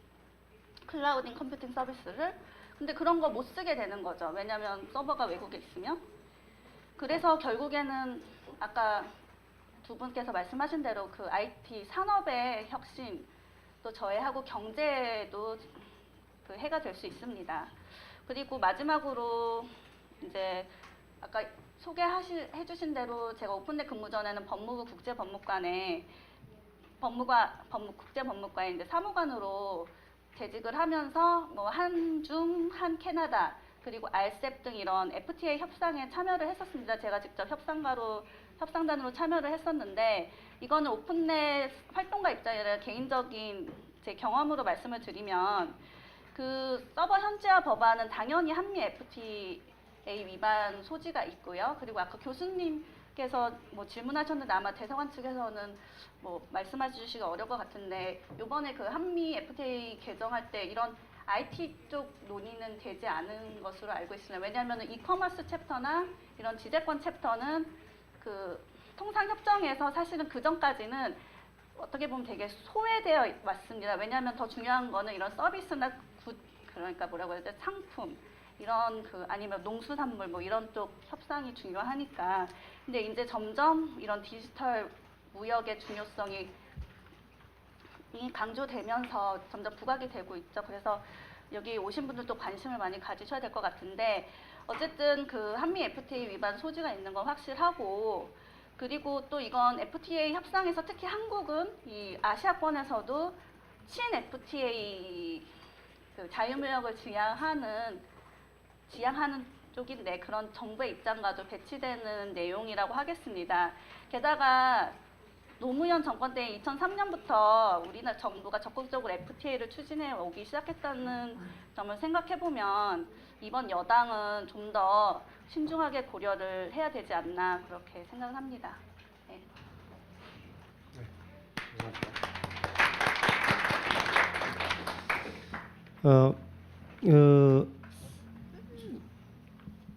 컴퓨팅 서비스를. 근데 그런 거 못 쓰게 되는 거죠. 왜냐하면 서버가 외국에 있으면. 그래서 결국에는 아까 두 분께서 말씀하신 대로 그 IT 산업의 혁신, 또 저희하고 경제도 그 해가 될 수 있습니다. 그리고 마지막으로 이제 아까 해주신 대로 제가 오픈넷 근무 전에는 법무부 국제법무과에 이제 사무관으로 재직을 하면서 뭐 한중, 한캐나다, 그리고 RCEP 등 이런 FTA 협상에 참여를 했었습니다. 제가 직접 협상단으로 참여를 했었는데, 이거는 오픈넷 활동가 입장이라 개인적인 제 경험으로 말씀을 드리면, 그 서버 현지화 법안은 당연히 한미 FTA 위반 소지가 있고요. 그리고 아까 교수님께서 뭐 질문하셨는데 아마 대사관 측에서는 뭐 말씀해 주시기가 어려울 것 같은데, 이번에 그 한미 FTA 개정할 때 이런 IT 쪽 논의는 되지 않은 것으로 알고 있습니다. 왜냐하면 이커머스 챕터나 이런 지재권 챕터는 그 통상협정에서 사실은 그 전까지는 어떻게 보면 되게 소외되어 왔습니다. 왜냐하면 더 중요한 거는 이런 서비스나 그러니까 뭐라고 해야 되죠? 상품, 이런 아니면 농수산물 뭐 이런 쪽 협상이 중요하니까. 근데 이제 점점 이런 디지털 무역의 중요성이 강조되면서 점점 부각이 되고 있죠. 그래서 여기 오신 분들도 관심을 많이 가지셔야 될 것 같은데, 어쨌든 그 한미 FTA 위반 소지가 있는 건 확실하고, 그리고 또 이건 FTA 협상에서 특히 한국은 이 아시아권에서도 친 FTA 그 자유무역을 지향하는 쪽인데, 그런 정부의 입장과도 배치되는 내용이라고 하겠습니다. 게다가 노무현 정권 때 2003년부터 우리나라 정부가 적극적으로 FTA를 추진해 오기 시작했다는 점을 생각해보면 이번 여당은 좀 더 신중하게 고려를 해야 되지 않나 그렇게 생각을 합니다. 네.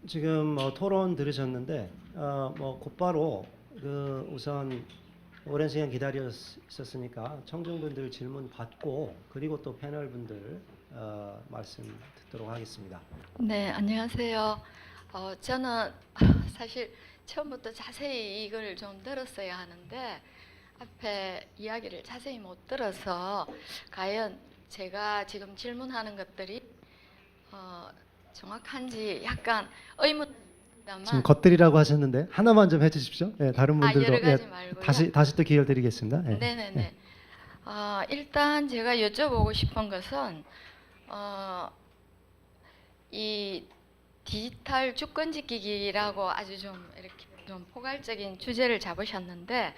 지금 토론 들으셨는데, 곧바로 우선 오랜 시간 기다려 있었으니까 청중분들 질문 받고 그리고 또 패널 분들 말씀 듣도록 하겠습니다. 네, 안녕하세요. 저는 사실 처음부터 자세히 이걸 좀 들었어야 하는데 앞에 이야기를 자세히 못 들어서 과연 제가 지금 질문하는 것들이 정확한지 약간 의문입니다만 지금 것들이라고 하셨는데 하나만 좀 해주십시오. 예, 다른 분들도 여러 가지 예, 말고요. 다시 또 기회를 드리겠습니다. 예. 네네네. 일단 제가 여쭤보고 싶은 것은 이 디지털 주권지키기라고 아주 좀 이렇게 좀 포괄적인 주제를 잡으셨는데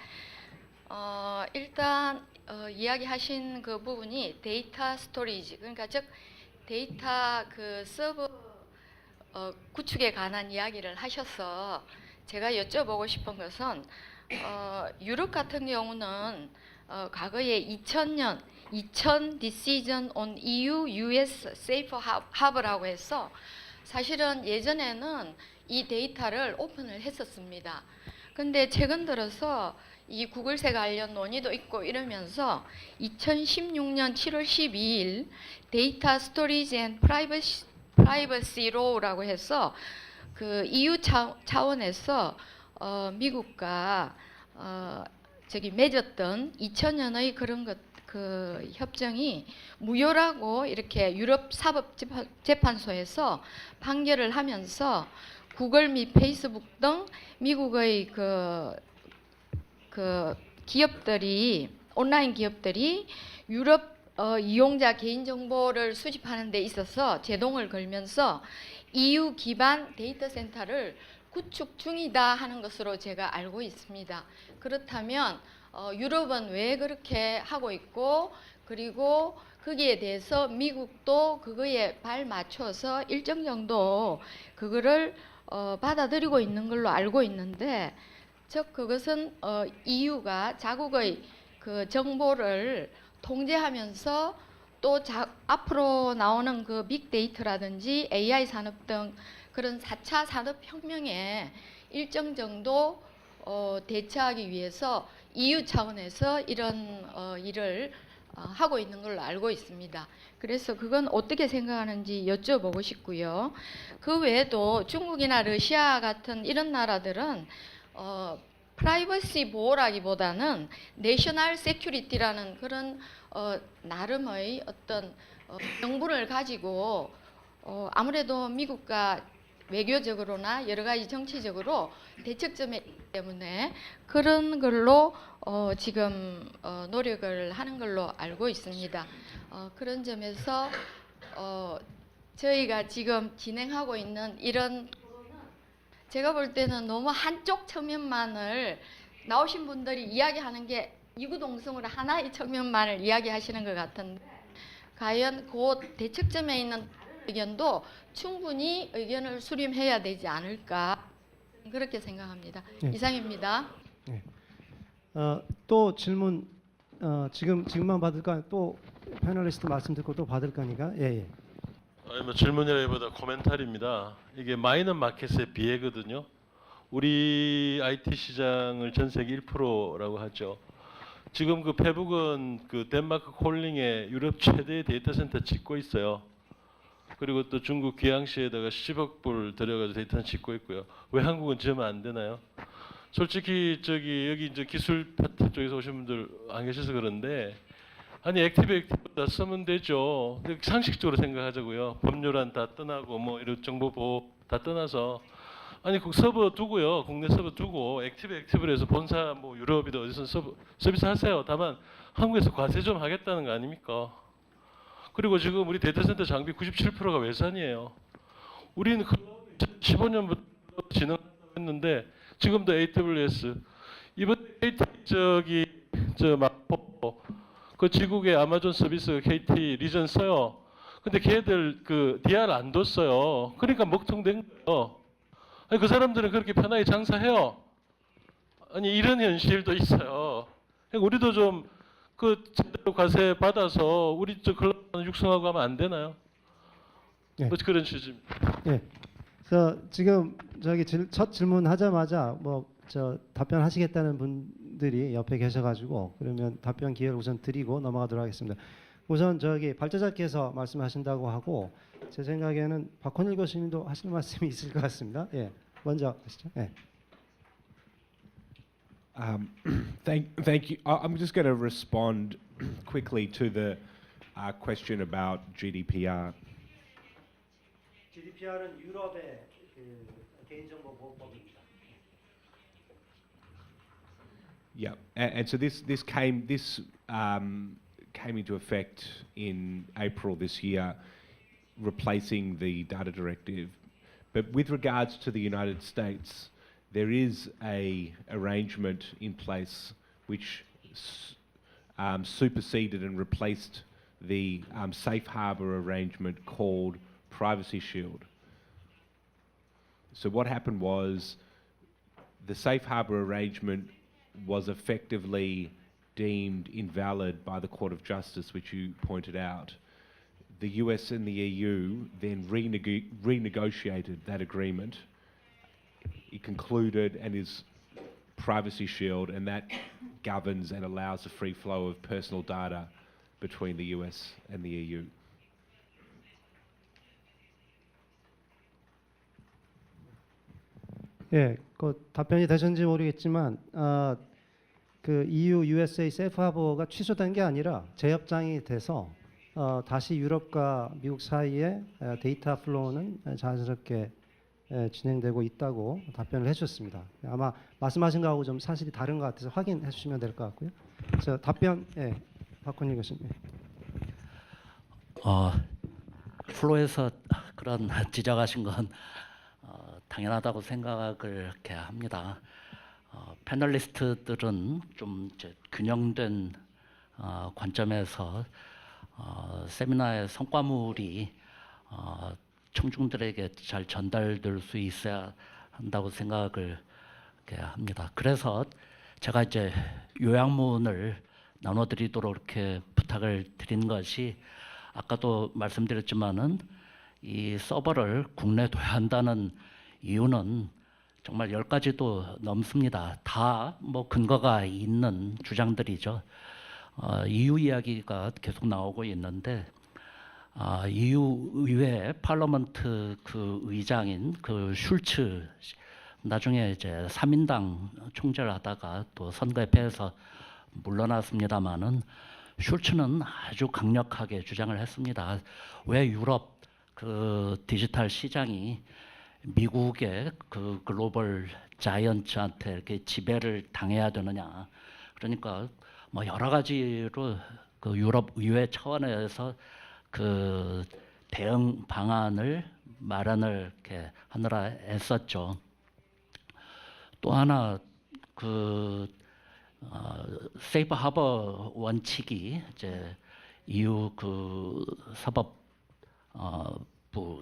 일단 이야기하신 그 부분이 데이터 스토리지, 그러니까 즉 데이터 그 서버 구축에 관한 이야기를 하셔서 제가 여쭤보고 싶은 것은 유럽 같은 경우는 과거에 2000 Decision on EU-US Safe Harbor라고 해서 사실은 예전에는 이 데이터를 오픈을 했었습니다. 근데 최근 들어서 이 구글세 관련 논의도 있고 이러면서 2016년 7월 12일 데이터 스토리지 앤 프라이버시 로우라고 해서 그 EU 차원에서 미국과 저기 맺었던 2000년의 그런 그 협정이 무효라고 이렇게 유럽 사법재판소에서 판결을 하면서 구글 및 페이스북 등 미국의 그 기업들이 온라인 기업들이 유럽 이용자 개인정보를 수집하는 데 있어서 제동을 걸면서 EU 기반 데이터 센터를 구축 중이다 하는 것으로 제가 알고 있습니다. 그렇다면 유럽은 왜 그렇게 하고 있고 그리고 거기에 대해서 미국도 그거에 발 맞춰서 일정 정도 그거를 받아들이고 있는 걸로 알고 있는데 즉 그것은 EU가 자국의 그 정보를 통제하면서 또 앞으로 나오는 그 빅데이터라든지 AI 산업 등 그런 4차 산업혁명에 일정 정도 대처하기 위해서 EU 차원에서 이런 일을 하고 있는 걸로 알고 있습니다. 그래서 그건 어떻게 생각하는지 여쭤보고 싶고요. 그 외에도 중국이나 러시아 같은 이런 나라들은 프라이버시 보호라기보다는 내셔널 세큐리티라는 그런 나름의 어떤 명분을 가지고 아무래도 미국과 외교적으로나 여러 가지 정치적으로 대척점에 있기 때문에 그런 걸로 지금 노력을 하는 걸로 알고 있습니다. 그런 점에서 저희가 지금 진행하고 있는 이런 제가 볼 때는 너무 한쪽 측면만을 나오신 분들이 이야기하는 게 이구동성으로 하나의 측면만을 이야기하시는 것 같은데 과연 그 대척점에 있는 의견도 충분히 의견을 수렴해야 되지 않을까 그렇게 생각합니다. 네. 이상입니다. 네. 또 질문 지금만 받을까 또 패널리스트 말씀 듣고 또 받을 거니까 예. 아니 뭐 질문이라기보다 코멘터리입니다. 이게 마이너 마켓의 비애거든요. 우리 IT 시장을 전 세계 1%라고 하죠. 지금 그 페북은 그 덴마크 콜링에 유럽 최대의 데이터 센터 짓고 있어요. 그리고 또 중국 귀양시에다가 10억 불 들여가지고 데이터 짓고 있고요. 왜 한국은 지으면 안 되나요? 솔직히 여기 이제 기술 파트 쪽에서 오신 분들 안 계셔서 그런데 아니 액티브 다 쓰면 되죠. 상식적으로 생각하자고요. 법률안 다 떠나고 뭐 이런 정보 보호 다 떠나서 아니 그 서버 두고요. 국내 서버 두고 액티브를 해서 본사 뭐 유럽이든 어디서 서비스 하세요. 다만 한국에서 과세 좀 하겠다는 거 아닙니까? 그리고 지금 우리 데이터센터 장비 97%가 외산이에요. 우리는 15년부터 진행한다고 했는데 지금도 AWS 이번 KT 그 지국의 아마존 서비스 KT 리전 써요. 근데 걔들 그 DR 안 뒀어요. 그러니까 먹통된 거예요. 아니 그 사람들은 그렇게 편하게 장사해요. 아니 이런 현실도 있어요. 그러니까 우리도 좀 그 제대로 과세 받아서 우리 저 글로벌 육성하고 하면 안 되나요? 예. 뭐 그런 취지입니다. 예. 그래서 지금 첫 질문 하자마자 뭐 답변하시겠다는 분들이 옆에 계셔가지고 그러면 답변 기회를 우선 드리고 넘어가도록 하겠습니다. 우선 저기 발제자께서 말씀하신다고 하고 제 생각에는 박헌일 교수님도 하실 말씀이 있을 것 같습니다. 예, 먼저 하시죠. 예. Thank you. I'm just going to respond quickly to the question about GDPR. GDPR은 유럽의 개인정보보호법입니다. Yeah, and so this came into effect in April this year, replacing the data directive. But with regards to the United States, there is a arrangement in place which superseded and replaced the safe harbour arrangement called Privacy Shield. So what happened was the safe harbour arrangement was effectively deemed invalid by the Court of Justice, which you pointed out. The US and the EU then renegotiated that agreement. It concluded and is Privacy Shield, and that governs and allows the free flow of personal data between the US and the EU. 예, 그 답변이 되셨는지 모르겠지만 그 EU, USA 세이프 하버가 취소된 게 아니라 재협정이 돼서 다시 유럽과 미국 사이에 데이터 플로우는 자연스럽게 진행되고 있다고 답변을 해주셨습니다. 아마 말씀하신 거하고 좀 사실이 다른 것 같아서 확인해 주시면 될 것 같고요. 그래서 답변, 예, 박헌일 교수님. 플로에서 그런 지적하신 건 당연하다고 생각을 이렇게 합니다. 패널리스트들은 좀 이제 균형된 관점에서 세미나의 성과물이 청중들에게 잘 전달될 수 있어야 한다고 생각을 이렇게 합니다. 그래서 제가 이제 요약문을 나눠드리도록 이렇게 부탁을 드린 것이 아까도 말씀드렸지만은 이 서버를 국내에 둬야 한다는 이유는 정말 10가지도 넘습니다. 다 뭐 근거가 있는 주장들이죠. EU 이야기가 계속 나오고 있는데 EU 의회 파르먼트 그 의장인 그 슐츠 나중에 이제 3인당 총재를 하다가 또 선거에 패해서 물러났습니다마는 슐츠는 아주 강력하게 주장을 했습니다. 왜 유럽 그 디지털 시장이 미국의 그 글로벌 자이언츠한테 이렇게 지배를 당해야 되느냐. 그러니까 뭐 여러 가지로 그 유럽 의회 차원에서 그 대응 방안을 마련을 이렇게 하느라 애썼죠. 또 하나 그 세이프 하버 원칙이 이제 EU 그 사법부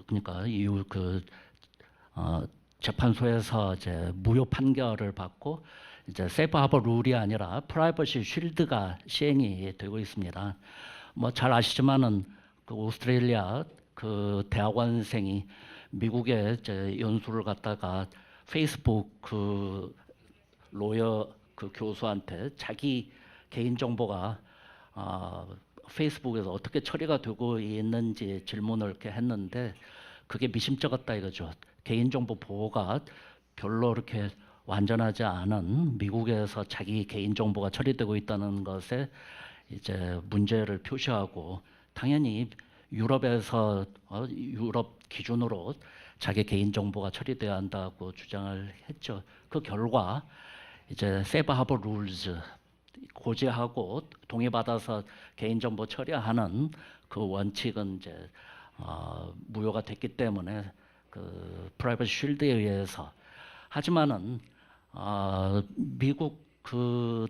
그러니까 EU 그 재판소에서 이제 무효 판결을 받고 이제 세이프 하버 룰이 아니라 프라이버시 쉴드가 시행이 되고 있습니다. 뭐 잘 아시지만은 그 오스트레일리아 그 대학원생이 미국의 이제 연수를 갔다가 페이스북 그 로여 그 교수한테 자기 개인 정보가 페이스북에서 어떻게 처리가 되고 있는지 질문을 이렇게 했는데 그게 미심쩍었다 이거죠. 개인정보 보호가 별로 이렇게 완전하지 않은 미국에서 자기 개인정보가 처리되고 있다는 것에 이제 문제를 표시하고 당연히 유럽에서 유럽 기준으로 자기 개인정보가 처리돼야 한다고 주장을 했죠. 그 결과 이제 세이프 하버 룰즈 고지하고 동의받아서 개인정보 처리하는 그 원칙은 이제 무효가 됐기 때문에 그 프라이버시 쉴드에 의해서 하지만은 미국 그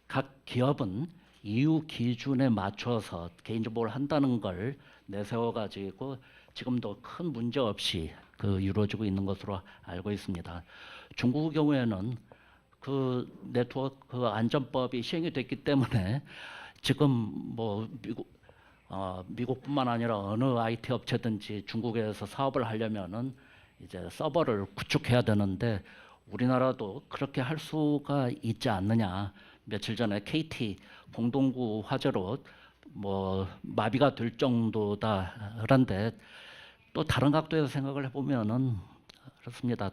각 기업은 EU 기준에 맞춰서 개인정보를 한다는 걸 내세워 가지고 지금도 큰 문제 없이 그 이루어지고 있는 것으로 알고 있습니다. 중국의 경우에는 그 네트워크 안전법이 시행이 됐기 때문에 지금 뭐 미국뿐만 아니라 어느 IT 업체든지 중국에서 사업을 하려면은 이제 서버를 구축해야 되는데 우리나라도 그렇게 할 수가 있지 않느냐. 며칠 전에 KT 공동구 화재로 뭐 마비가 될 정도다 그런데 또 다른 각도에서 생각을 해보면은 그렇습니다.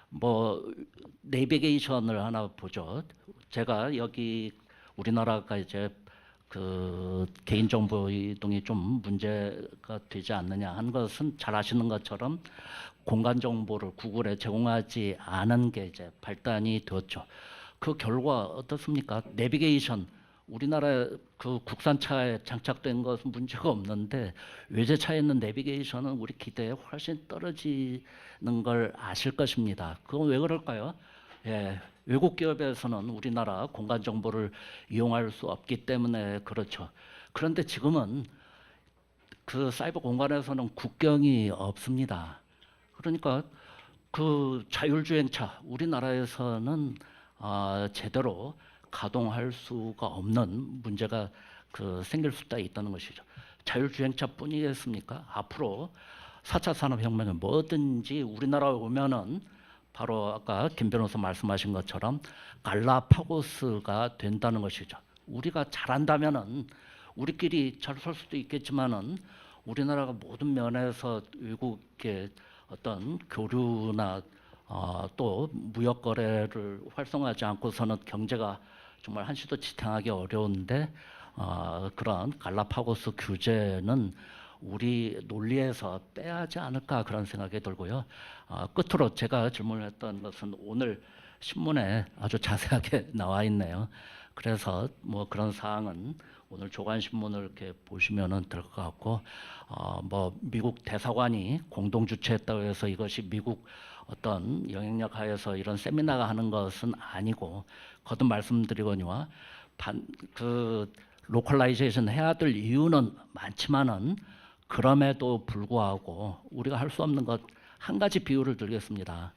뭐 내비게이션을 하나 보죠. 제가 여기 우리나라가 이제 그 개인정보 이동이 좀 문제가 되지 않느냐 한 것은 잘 아시는 것처럼 공간 정보를 구글에 제공하지 않은 게 이제 발단이 되었죠. 그 결과 어떻습니까? 내비게이션 우리나라 그 국산차에 장착된 것은 문제가 없는데 외제차에 있는 내비게이션은 우리 기대에 훨씬 떨어지는 걸 아실 것입니다. 그건 왜 그럴까요? 예, 외국 기업에서는 우리나라 공간 정보를 이용할 수 없기 때문에 그렇죠. 그런데 지금은 그 사이버 공간에서는 국경이 없습니다. 그러니까 그 자율주행차 우리나라에서는 제대로 가동할 수가 없는 문제가 그 생길 수가 있다는 것이죠. 자율주행차뿐이겠습니까? 앞으로 4차 산업혁명에 뭐든지 우리나라에 오면은 바로 아까 김 변호사 말씀하신 것처럼 갈라파고스가 된다는 것이죠. 우리가 잘한다면은 우리끼리 잘 살 수도 있겠지만은 우리나라가 모든 면에서 외국의 어떤 교류나 또 무역 거래를 활성화하지 않고서는 경제가 정말 한시도 지탱하기 어려운데 그런 갈라파고스 규제는 우리 논리에서 빼야 하지 않을까 그런 생각이 들고요. 끝으로 제가 질문을 했던 것은 오늘 신문에 아주 자세하게 나와 있네요. 그래서 뭐 그런 사항은 오늘 조간신문을 이렇게 보시면은 될 것 같고 뭐 미국 대사관이 공동 주최했다고 해서 이것이 미국 어떤 영향력 하에서 이런 세미나가 하는 것은 아니고 거듭 말씀드리거니와 그 로컬라이제이션 해야 될 이유는 많지만은 그럼에도 불구하고 우리가 할 수 없는 것 한 가지 비유를 들겠습니다.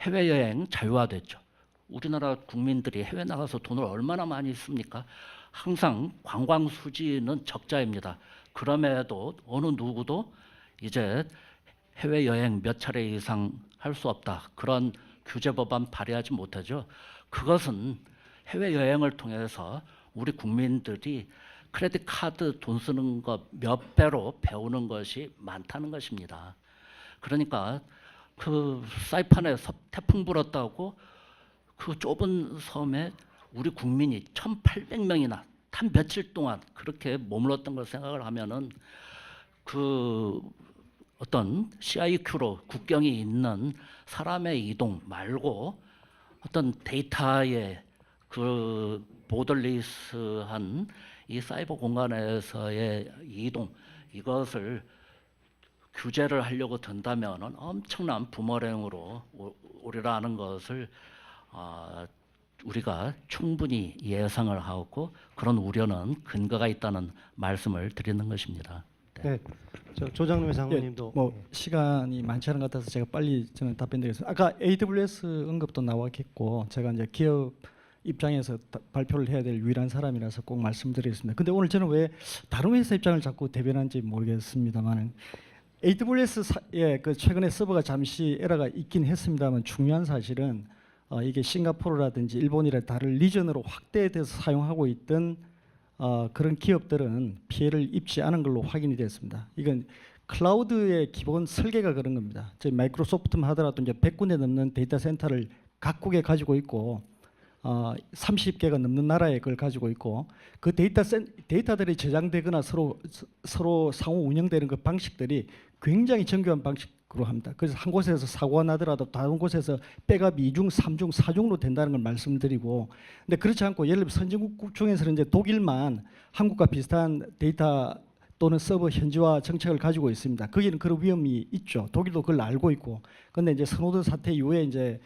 해외여행 자유화됐죠. 우리나라 국민들이 해외 나가서 돈을 얼마나 많이 씁니까? 항상 관광 수지는 적자입니다. 그럼에도 어느 누구도 이제 해외여행 몇 차례 이상 할 수 없다. 그런 규제 법안 발의하지 못하죠. 그것은 해외여행을 통해서 우리 국민들이 크레딧 카드 돈 쓰는 것 몇 배로 배우는 것이 많다는 것입니다. 그러니까 그 사이판에 태풍 불었다고 그 좁은 섬에 우리 국민이 1,800명이나 단 며칠 동안 그렇게 머물렀던 걸 생각을 하면은 그 어떤 CIQ로 국경이 있는 사람의 이동 말고 어떤 데이터의 그 보더리스한 이 사이버 공간에서의 이동 이것을 규제를 하려고 든다면은 엄청난 부머랭으로 오리라는 것을 우리가 충분히 예상을 하고 그런 우려는 근거가 있다는 말씀을 드리는 것입니다. 네, 저 조장룡 장관님도 뭐 시간이 많지 않은 것 같아서 제가 빨리 저는 답변드리겠습니다. 아까 AWS 언급도 나왔겠고 제가 이제 기업 입장에서 발표를 해야 될 유일한 사람이라서 꼭 말씀드리겠습니다. 근데 오늘 저는 왜 다른 회사 입장을 자꾸 대변한지 모르겠습니다만 AWS의 그 최근에 서버가 잠시 에러가 있긴 했습니다만 중요한 사실은 이게 싱가포르라든지 일본이라 다른 리전으로 확대돼서 사용하고 있던 그런 기업들은 피해를 입지 않은 걸로 확인이 됐습니다. 이건 클라우드의 기본 설계가 그런 겁니다. 저희 마이크로소프트만 하더라도 이제 100군데 넘는 데이터 센터를 각국에 가지고 있고 30개가 넘는 나라에 그걸 가지고 있고 그 데이터들이 저장되거나 서로 상호 운영되는 그 방식들이 굉장히 정교한 방식으로 합니다. 그래서 한 곳에서 사고가 나더라도 다른 곳에서 백업이 2중, 3중, 4중으로 된다는 걸 말씀드리고 근데 그렇지 않고 예를 들어 선진국 중에서는 이제 독일만 한국과 비슷한 데이터 또는 서버 현지화 정책을 가지고 있습니다. 거기는 그런 위험이 있죠. 독일도 그걸 알고 있고. 그런데 이제 스노든 사태 이후에 이제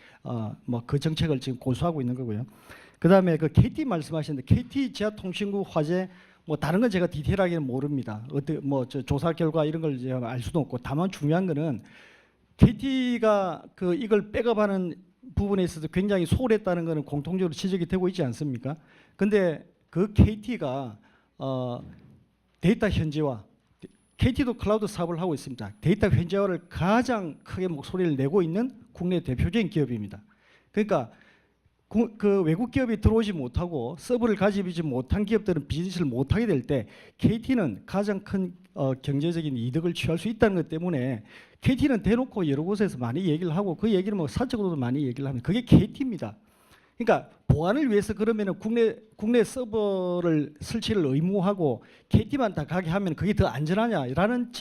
뭐 그 정책을 지금 고수하고 있는 거고요. 그다음에 그 KT 말씀하셨는데 KT 지하통신국 화재 뭐 다른 건 제가 디테일하게는 모릅니다. 어떻게 뭐 저 조사 결과 이런 걸 제가 알 수도 없고 다만 중요한 거는 KT가 그 이걸 백업하는 부분에 있어서 굉장히 소홀했다는 거는 공통적으로 지적이 되고 있지 않습니까? 근데 그 KT가 데이터 현지화, KT도 클라우드 사업을 하고 있습니다. 데이터 현지화를 가장 크게 목소리를 내고 있는 국내 대표적인 기업입니다. 그러니까 그 외국 기업이 들어오지 못하고 서버를 가지지 못한 기업들은 비즈니스를 못하게 될 때 KT는 가장 큰 경제적인 이득을 취할 수 있다는 것 때문에 KT는 대놓고 여러 곳에서 많이 얘기를 하고 그 얘기를 뭐 사적으로도 많이 얘기를 합니다. 그게 KT입니다. 그러니까 보안을 위해서 그러면 국내 서버를 설치를 의무하고 KT만 다 가게 하면 그게 더 안전하냐라는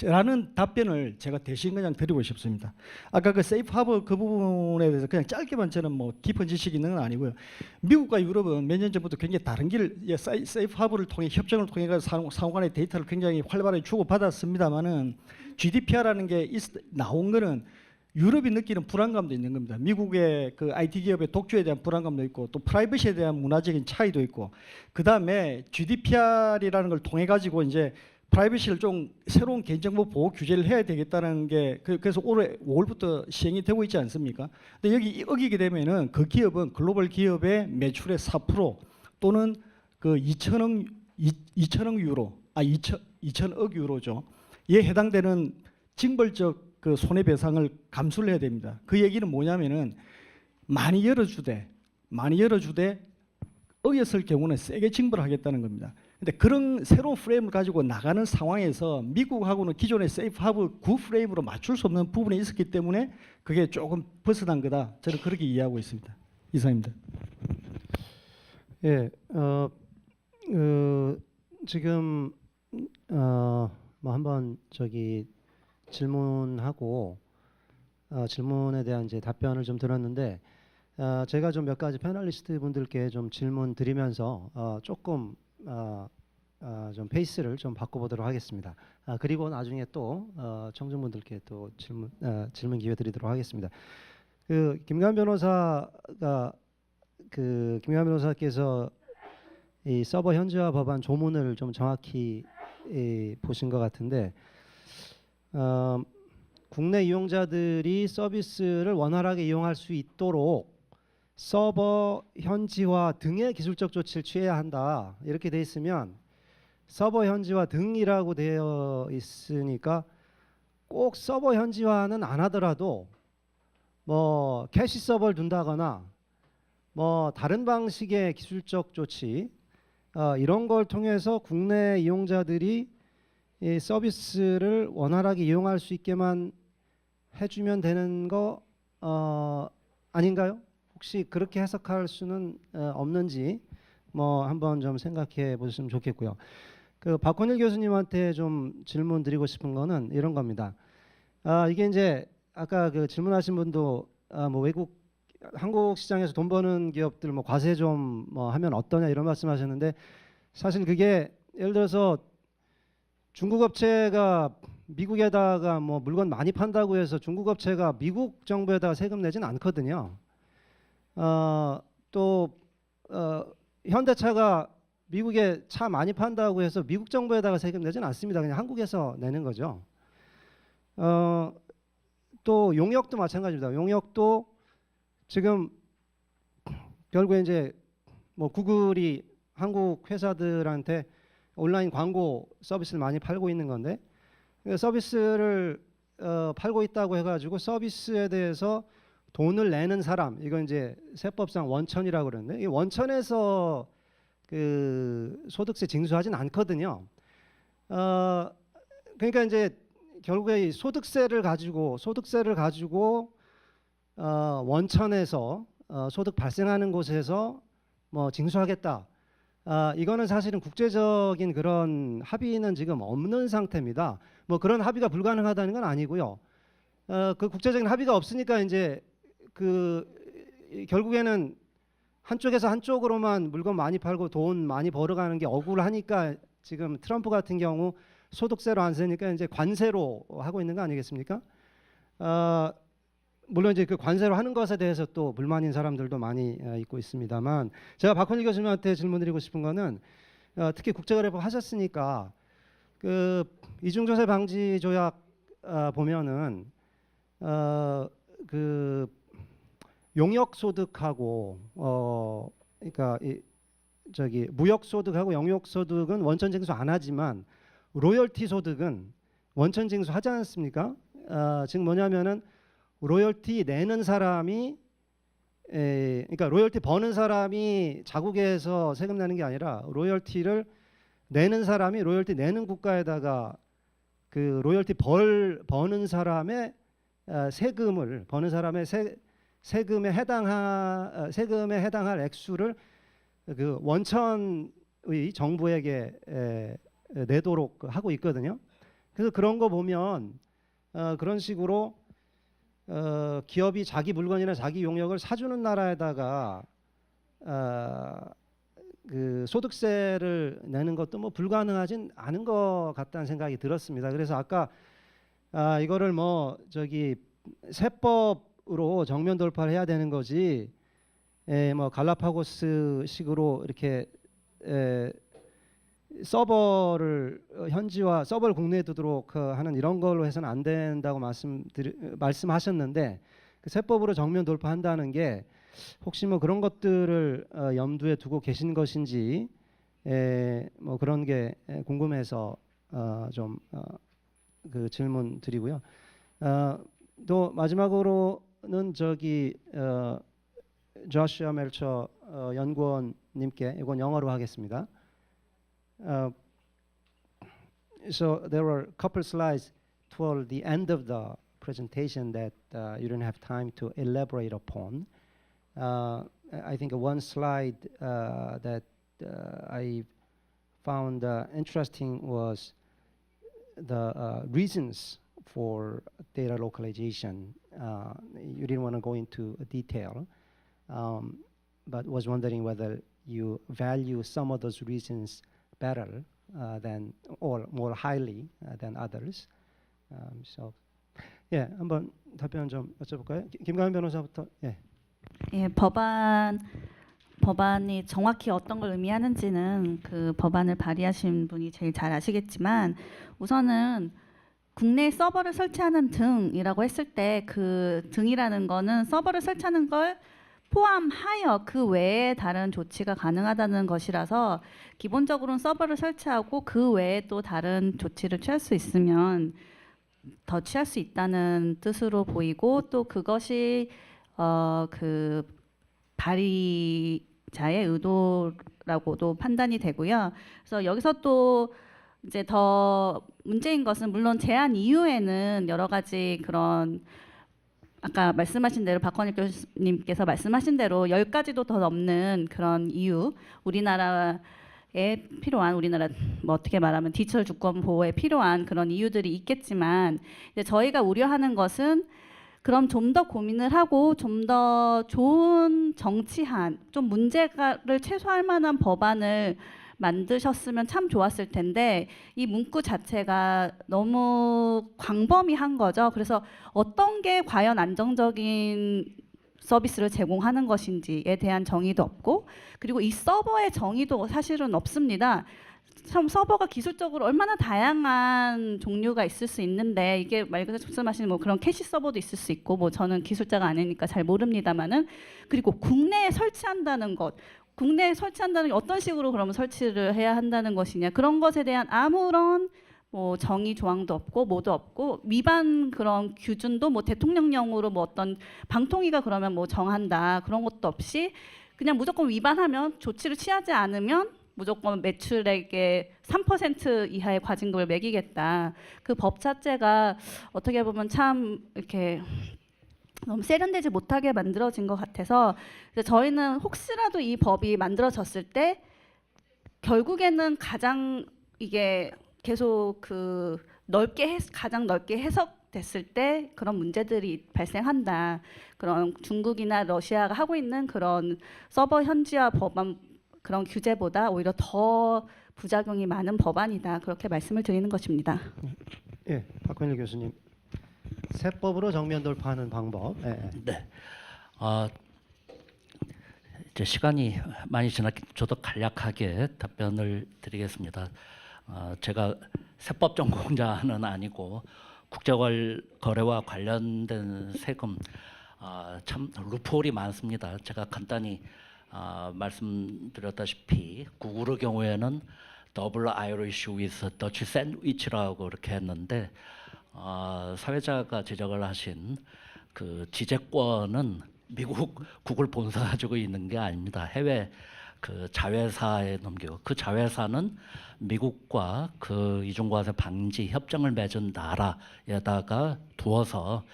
라는 답변을 제가 대신 그냥 드리고 싶습니다. 아까 그 세이프 하버 그 부분에 대해서 그냥 짧게만 저는 뭐 깊은 지식이 있는 건 아니고요. 미국과 유럽은 몇 년 전부터 굉장히 다른 세이프 하버를 통해 협정을 통해 가지고 상호 간의 데이터를 굉장히 활발하게 주고받았습니다만은 GDPR라는 게 나온 거는 유럽이 느끼는 불안감도 있는 겁니다. 미국의 그 IT 기업의 독주에 대한 불안감도 있고 또 프라이버시에 대한 문화적인 차이도 있고 그 다음에 GDPR이라는 걸 통해 가지고 이제 프라이버시를 좀 새로운 개인정보 보호 규제를 해야 되겠다는 게 그래서 올해 5월부터 시행이 되고 있지 않습니까? 근데 여기 어기게 되면은 그 기업은 글로벌 기업의 매출의 4% 또는 그 2천억 유로, 2천억 유로죠. 이에 해당되는 징벌적 그 손해배상을 감수를 해야 됩니다. 그 얘기는 뭐냐면은 많이 열어주되 어겼을 경우는 세게 징벌하겠다는 겁니다. 근데 그런 새로운 프레임을 가지고 나가는 상황에서 미국하고는 기존의 세이프 하버 구 프레임으로 맞출 수 없는 부분이 있었기 때문에 그게 조금 벗어난 거다. 저는 그렇게 이해하고 있습니다. 이상입니다. 예, 지금 뭐 한번 질문하고 질문에 대한 이제 답변을 좀 들었는데 제가 좀 몇 가지 패널리스트 분들께 좀 질문 드리면서 조금 좀 페이스를 좀 바꿔보도록 하겠습니다. 그리고 나중에 또 청중분들께 또 질문 기회 드리도록 하겠습니다. 김관 변호사께서 이 서버 현지화 법안 조문을 좀 정확히 보신 것 같은데 국내 이용자들이 서비스를 원활하게 이용할 수 있도록 서버 현지화 등의 기술적 조치를 취해야 한다. 이렇게 돼 있으면 서버 현지화 등이라고 되어 있으니까 꼭 서버 현지화는 안 하더라도 뭐 캐시 서버를 둔다거나 뭐 다른 방식의 기술적 조치 이런 걸 통해서 국내 이용자들이 이 서비스를 원활하게 이용할 수 있게만 해주면 되는 거 아닌가요? 혹시 그렇게 해석할 수는 없는지 뭐 한번 좀 생각해 보셨으면 좋겠고요. 박헌일 교수님한테 좀 질문 드리고 싶은 거는 이런 겁니다. 이게 이제 아까 그 질문하신 분도 뭐 한국 시장에서 돈 버는 기업들 뭐 과세 좀 뭐 하면 어떠냐 이런 말씀하셨는데 사실 그게 예를 들어서 중국 업체가 미국에다가 뭐 물건 많이 판다고 해서 중국 업체가 미국 정부에다가 세금 내진 않거든요. 현대차가 미국에 차 많이 판다고 해서 미국 정부에다가 세금 내진 않습니다. 그냥 한국에서 내는 거죠. 또 용역도 마찬가지입니다. 용역도 지금 결국에 이제 뭐 구글이 한국 회사들한테 온라인 광고 서비스를 많이 팔고 있는 건데 서비스를 팔고 있다고 해가지고 서비스에 대해서 돈을 내는 사람 이건 이제 세법상 원천이라고 그러는데 이 원천에서 그 소득세 징수하진 않거든요. 그러니까 이제 결국에 이 소득세를 가지고 원천에서 소득 발생하는 곳에서 뭐 징수하겠다. 이거는 사실은 국제적인 그런 합의는 지금 없는 상태입니다. 뭐 그런 합의가 불가능하다는 건 아니고요. 그 국제적인 합의가 없으니까 이제 결국에는 한쪽에서 한쪽으로만 물건 많이 팔고 돈 많이 벌어가는 게 억울하니까 지금 트럼프 같은 경우 소득세로 안 세니까 이제 관세로 하고 있는 거 아니겠습니까? 물론 이제 그 관세로 하는 것에 대해서 또 불만인 사람들도 많이 있고 있습니다만 제가 박헌일 교수님한테 질문드리고 싶은 거는 특히 국제거래법 하셨으니까 그 이중조세 방지 조약 보면은 그 용역 소득하고 그러니까 무역 소득하고 영역 소득은 원천 징수 안 하지만 로열티 소득은 원천 징수 하지 않습니까? 지금 뭐냐면은 로열티 내는 사람이 그러니까 로열티 버는 사람이 자국에서 세금 내는 게 아니라 로열티를 내는 사람이 로열티 내는 국가에다가 그 로열티 버는 사람의 세금을 버는 사람의 세금에 해당할 액수를 그 원천의 정부에게 내도록 하고 있거든요. 그래서 그런 거 보면 그런 식으로 기업이 자기 물건이나 자기 용역을 사주는 나라에다가 그 소득세를 내는 것도 뭐 불가능하진 않은 것 같다는 생각이 들었습니다. 그래서 아까 이거를 뭐 저기 세법으로 정면 돌파를 해야 되는 거지, 뭐 갈라파고스 식으로 이렇게 서버를 서버를 국내에 두도록 하는 이런 걸로 해서는 안 된다고 말씀하셨는데, 그 세법으로 정면 돌파한다는 게 혹시 뭐 그런 것들을 염두에 두고 계신 것인지 뭐 그런 게 궁금해서 좀 그 질문 드리고요. 또 마지막으로는 저기 조슈아 멜처 연구원님께 이건 영어로 하겠습니다. So there were a couple slides toward the end of the presentation that you didn't have time to elaborate upon. I think one slide that I found interesting was the reasons for data localization. You didn't want to go into detail, but was wondering whether you value some of those reasons better than or more highly than others. So, 예, 한번 답변 좀 여쭤볼까요? 김가연 변호사부터. 예. 예, 법안이 정확히 어떤 걸 의미하는지는 그 법안을 발의하신 분이 제일 잘 아시겠지만, 우선은 국내 서버를 설치하는 등이라고 했을 때 그 등이라는 거는 서버를 설치하는 걸 포함하여 그 외에 다른 조치가 가능하다는 것이라서, 기본적으로는 서버를 설치하고 그 외에 또 다른 조치를 취할 수 있으면 더 취할 수 있다는 뜻으로 보이고, 또 그것이 그 발의자의 의도라고도 판단이 되고요. 그래서 여기서 또 이제 더 문제인 것은, 물론 제안 이후에는 여러 가지 그런 아까 말씀하신 대로 박헌익 교수님께서 말씀하신 대로 10가지도 더 넘는 그런 이유, 우리나라에 필요한, 우리나라 뭐 어떻게 말하면 디지털 주권 보호에 필요한 그런 이유들이 있겠지만, 이제 저희가 우려하는 것은 그럼 좀 더 고민을 하고 좀 더 좋은 정치한, 좀 문제를 최소화할 만한 법안을 만드셨으면 참 좋았을 텐데, 이 문구 자체가 너무 광범위한 거죠. 그래서 어떤 게 과연 안정적인 서비스를 제공하는 것인지에 대한 정의도 없고, 그리고 이 서버의 정의도 사실은 없습니다. 참 서버가 기술적으로 얼마나 다양한 종류가 있을 수 있는데, 이게 말 그대로 말씀하신 뭐 그런 캐시 서버도 있을 수 있고, 뭐 저는 기술자가 아니니까 잘 모릅니다만은, 그리고 국내에 설치한다는 것, 국내에 설치한다는 게 어떤 식으로 그러면 설치를 해야 한다는 것이냐, 그런 것에 대한 아무런 뭐 정의 조항도 없고 뭐도 없고, 위반 그런 기준도 뭐 대통령령으로 뭐 어떤 방통위가 그러면 뭐 정한다 그런 것도 없이, 그냥 무조건 위반하면 조치를 취하지 않으면 무조건 매출액의 3% 이하의 과징금을 매기겠다. 그 법 자체가 어떻게 보면 참 이렇게 너무 세련되지 못하게 만들어진 것 같아서, 저희는 혹시라도 이 법이 만들어졌을 때 결국에는 가장 이게 계속 그 가장 넓게 해석됐을 때 그런 문제들이 발생한다. 그런 중국이나 러시아가 하고 있는 그런 서버 현지화 법안 그런 규제보다 오히려 더 부작용이 많은 법안이다. 그렇게 말씀을 드리는 것입니다. 예, 박헌일 교수님. 세법으로 정면 돌파하는 방법. 예. 네. 이제 시간이 많이 지났기 저도 간략하게 답변을 드리겠습니다. 제가 세법 전공자는 아니고 국제거래와 관련된 세금 참 루폴이 많습니다. 제가 간단히 말씀드렸다시피 구글의 경우에는 더블 아이리쉬 위스 더치 샌드위치라고 이렇게 했는데, 사회자가 지적을 하신 그 지재권은 미국 국을 본사 가지고 있는 게 아닙니다. 해외 그 자회사에 넘기고 그 자회사는 미국과 그 이중과세 방지 협정을 맺은 나라에다가 두어서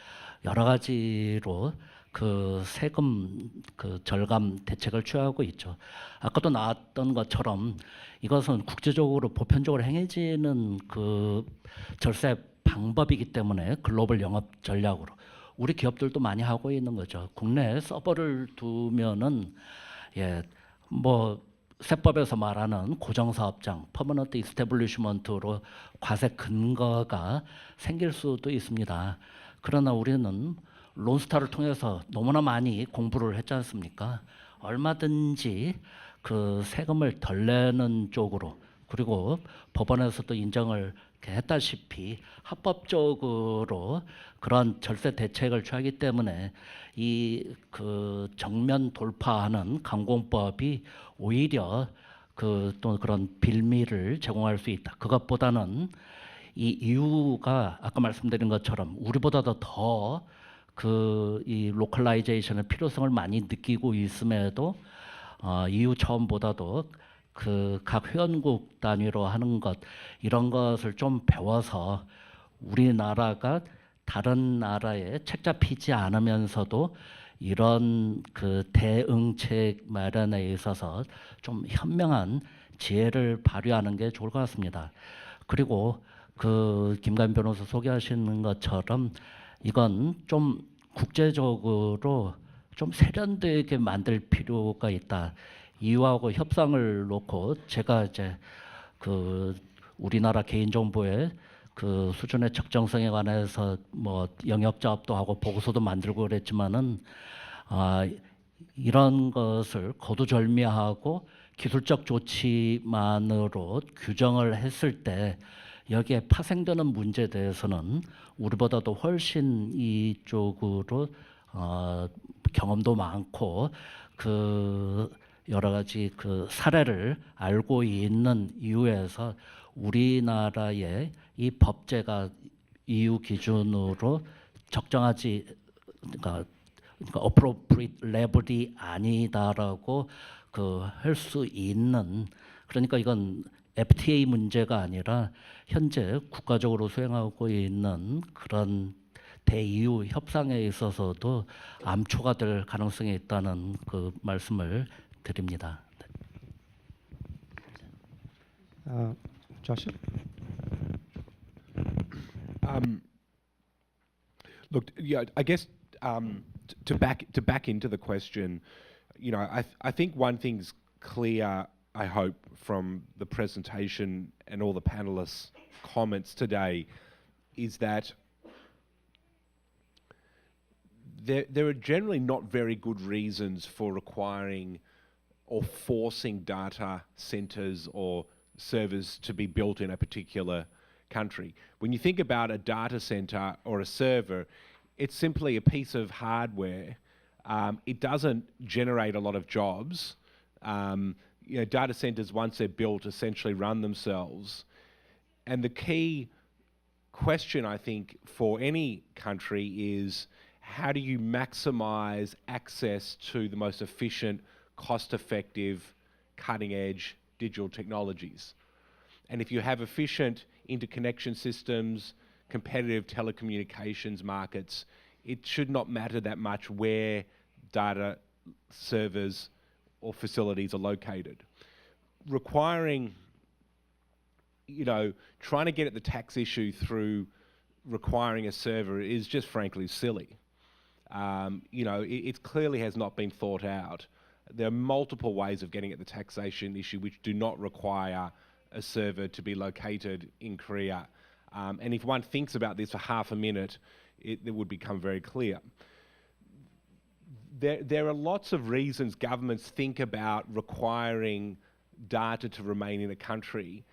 여러 가지로 그 세금 그 절감 대책을 취하고 있죠. 아까도 나왔던 것처럼 이것은 국제적으로 보편적으로 행해지는 그 절세 방법이기 때문에 글로벌 영업 전략으로 우리 기업들도 많이 하고 있는 거죠. 국내에 서버를 두면은 뭐 세법에서 말하는 고정사업장, 퍼머넌트 이스태블리시먼트로 과세 근거가 생길 수도 있습니다. 그러나 우리는 론스타를 통해서 너무나 많이 공부를 했지 않습니까? 얼마든지 그 세금을 덜 내는 쪽으로, 그리고 법원에서도 인정을 했다시피 합법적으로 그런 절세 대책을 취하기 때문에 이 그 정면 돌파하는 강공법이 오히려 그 또 그런 빌미를 제공할 수 있다. 그것보다는 이 EU가 아까 말씀드린 것처럼 우리보다도 더 그 이 로컬라이제이션의 필요성을 많이 느끼고 있음에도 EU 차원보다도 그 각 회원국 단위로 하는 것 이런 것을 좀 배워서 우리나라가 다른 나라에 책 잡히지 않으면서도 이런 그 대응책 마련에 있어서 좀 현명한 지혜를 발휘하는 게 좋을 것 같습니다. 그리고 그 김가인 변호사 소개하시는 것처럼 이건 좀 국제적으로 좀 세련되게 만들 필요가 있다. EU하고 협상을 놓고 제가 이제 그 우리나라 개인정보의 그 수준의 적정성에 관해서 뭐 영역 작업도 하고 보고서도 만들고 그랬지만은 이런 것을 거두절미하고 기술적 조치만으로 규정을 했을 때 여기에 파생되는 문제에 대해서는 우리보다도 훨씬 이쪽으로 경험도 많고 그 여러 가지 그 사례를 알고 있는 이유에서 우리나라의 이 법제가 EU 기준으로 적정하지 그러니까 appropriate level이 아니다라고 그 할 수 있는 그러니까 이건 FTA 문제가 아니라 현재 국가적으로 수행하고 있는 그런 대EU 협상에 있어서도 암초가 될 가능성이 있다는 그 말씀을 드립니다. 조시. Look, yeah, I guess to back into the question, you know, I think one thing's clear. I hope from the presentation and all the panelists' comments today is that there are generally not very good reasons for requiring or forcing data centers or servers to be built in a particular country. When you think about a data center or a server, it's simply a piece of hardware. It doesn't generate a lot of jobs. You know, data centers, once they're built, essentially run themselves. And the key question, I think, for any country is how do you maximize access to the most efficient, cost-effective, cutting-edge digital technologies? And if you have efficient interconnection systems, competitive telecommunications markets, it should not matter that much where data servers or facilities are located. Requiring, you know, trying to get at the tax issue through requiring a server is just frankly silly. You know, it clearly has not been thought out. There are multiple ways of getting at the taxation issue which do not require a server to be located in Korea. And if one thinks about this for half a minute, it would become very clear. There are lots of reasons governments think about requiring data to remain in a country.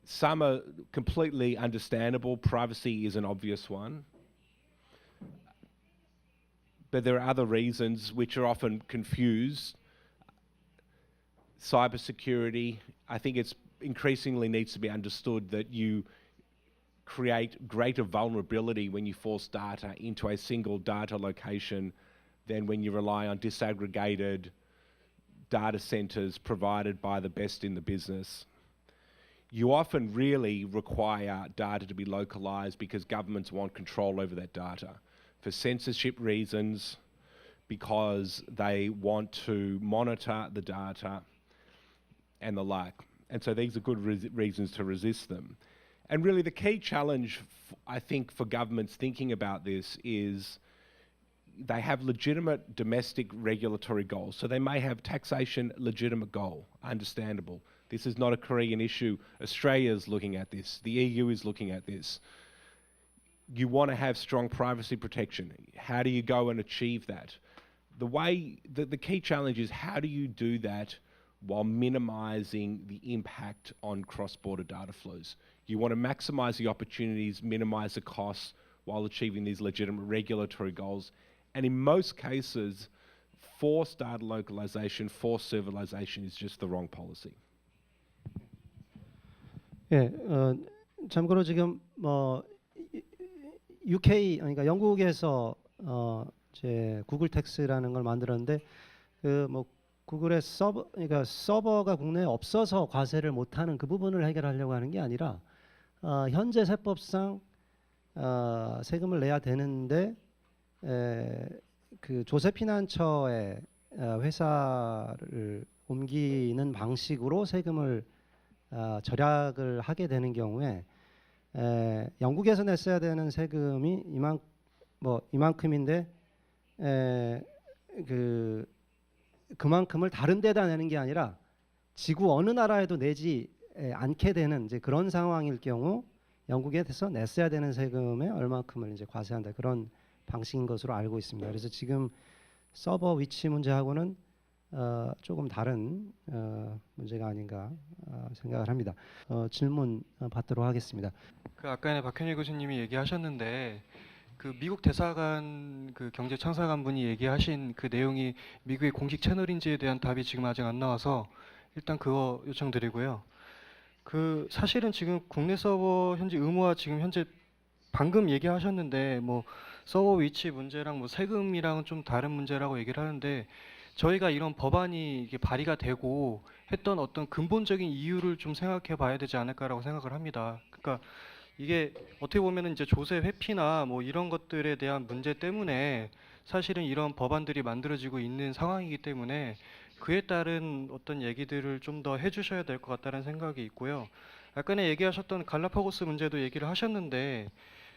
Some are completely understandable. Privacy is an obvious one. But there are other reasons which are often confused. Cybersecurity, I think it's increasingly needs to be understood that you create greater vulnerability when you force data into a single data location than when you rely on disaggregated data centers provided by the best in the business. You often really require data to be localized because governments want control over that data for censorship reasons, because they want to monitor the data and the like. And so these are good reasons to resist them. And really the key challenge, I think, for governments thinking about this is they have legitimate domestic regulatory goals. So they may have taxation legitimate goal, understandable. This is not a Korean issue. Australia's looking at this. The EU is looking at this. You want to have strong privacy protection. How do you go and achieve that? The key challenge is how do you do that while minimizing the impact on cross-border data flows? You want to maximize the opportunities, minimize the costs while achieving these legitimate regulatory goals. And in most cases, forced data localization, forced serveralization is just the wrong policy. 예, 참고로 지금 UK 그러니까 영국에서 이제 구글 텍스라는 걸 만들었는데 구글의 그러니까 서버가 국내에 없어서 과세를 못하는 그 부분을 해결하려고 하는 게 아니라 현재 세법상 세금을 내야 되는데 그 조세피난처에 회사를 옮기는 방식으로 세금을 절약을 하게 되는 경우에 영국에서 냈어야 되는 세금이 이만큼인데 그만큼을 다른 데다 내는 게 아니라 지구 어느 나라에도 내지 않게 되는 이제 그런 상황일 경우 영국에서 냈어야 되는 세금의 얼마큼을 이제 과세한다, 그런 방식인 것으로 알고 있습니다. 그래서 지금 서버 위치 문제하고는 조금 다른 문제가 아닌가 생각을 합니다. 질문 받도록 하겠습니다. 그 아까 박현일 교수님이 얘기하셨는데 그 미국 대사관 그 경제청사관 분이 얘기하신 그 내용이 미국의 공식 채널인지에 대한 답이 지금 아직 안 나와서 일단 그거 요청드리고요. 그 사실은 지금 국내 서버 현재 의무화 지금 현재 방금 얘기하셨는데 뭐 서버 위치 문제랑 뭐 세금이랑은 좀 다른 문제라고 얘기를 하는데 저희가 이런 법안이 이게 발의가 되고 했던 어떤 근본적인 이유를 좀 생각해 봐야 되지 않을까라고 생각을 합니다. 그러니까 이게 어떻게 보면은 이제 조세 회피나 뭐 이런 것들에 대한 문제 때문에 사실은 이런 법안들이 만들어지고 있는 상황이기 때문에 그에 따른 어떤 얘기들을 좀 더 해주셔야 될 것 같다는 생각이 있고요. 아까 얘기하셨던 갈라파고스 문제도 얘기를 하셨는데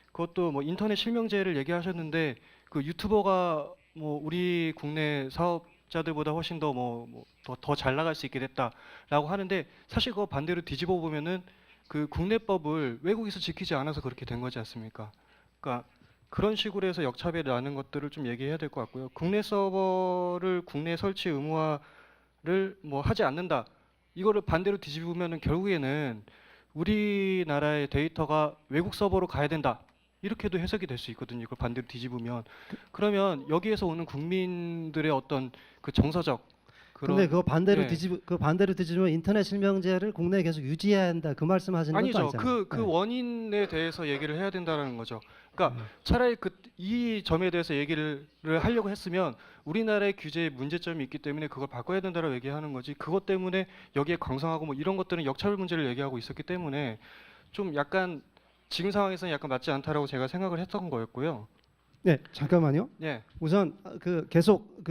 그것도 뭐 인터넷 실명제를 얘기하셨는데 그 유튜버가 뭐 우리 국내 사업자들보다 훨씬 더 더 잘 나갈 수 있게 됐다라고 하는데 사실 그거 반대로 뒤집어 보면은 그 국내법을 외국에서 지키지 않아서 그렇게 된 거지 않습니까? 그러니까 그런 식으로 해서 역차별이 나는 것들을 좀 얘기해야 될 것 같고요. 국내 서버를 국내 설치 의무화를 뭐 하지 않는다. 이거를 반대로 뒤집으면은 결국에는 우리나라의 데이터가 외국 서버로 가야 된다. 이렇게도 해석이 될 수 있거든요. 이걸 반대로 뒤집으면. 그러면 여기에서 오는 국민들의 어떤 그 정서적 그런데 그거 반대로 예. 뒤집으면 인터넷 실명제를 국내에 계속 유지해야 한다, 그 말씀하시는 것도 아니죠. 아니잖아요. 그 원인에 대해서 얘기를 해야 된다는 거죠. 그러니까 차라리 이 점에 대해서 얘기를 하려고 했으면 우리나라의 규제에 문제점이 있기 때문에 그걸 바꿔야 된다고 얘기하는 거지. 그것 때문에 여기에 강성하고 뭐 이런 것들은 역차별 문제를 얘기하고 있었기 때문에 좀 약간 지금 상황에서는 약간 맞지 않다라고 제가 생각을 했던 거였고요. 네, 잠깐만요. 예. 우선 계속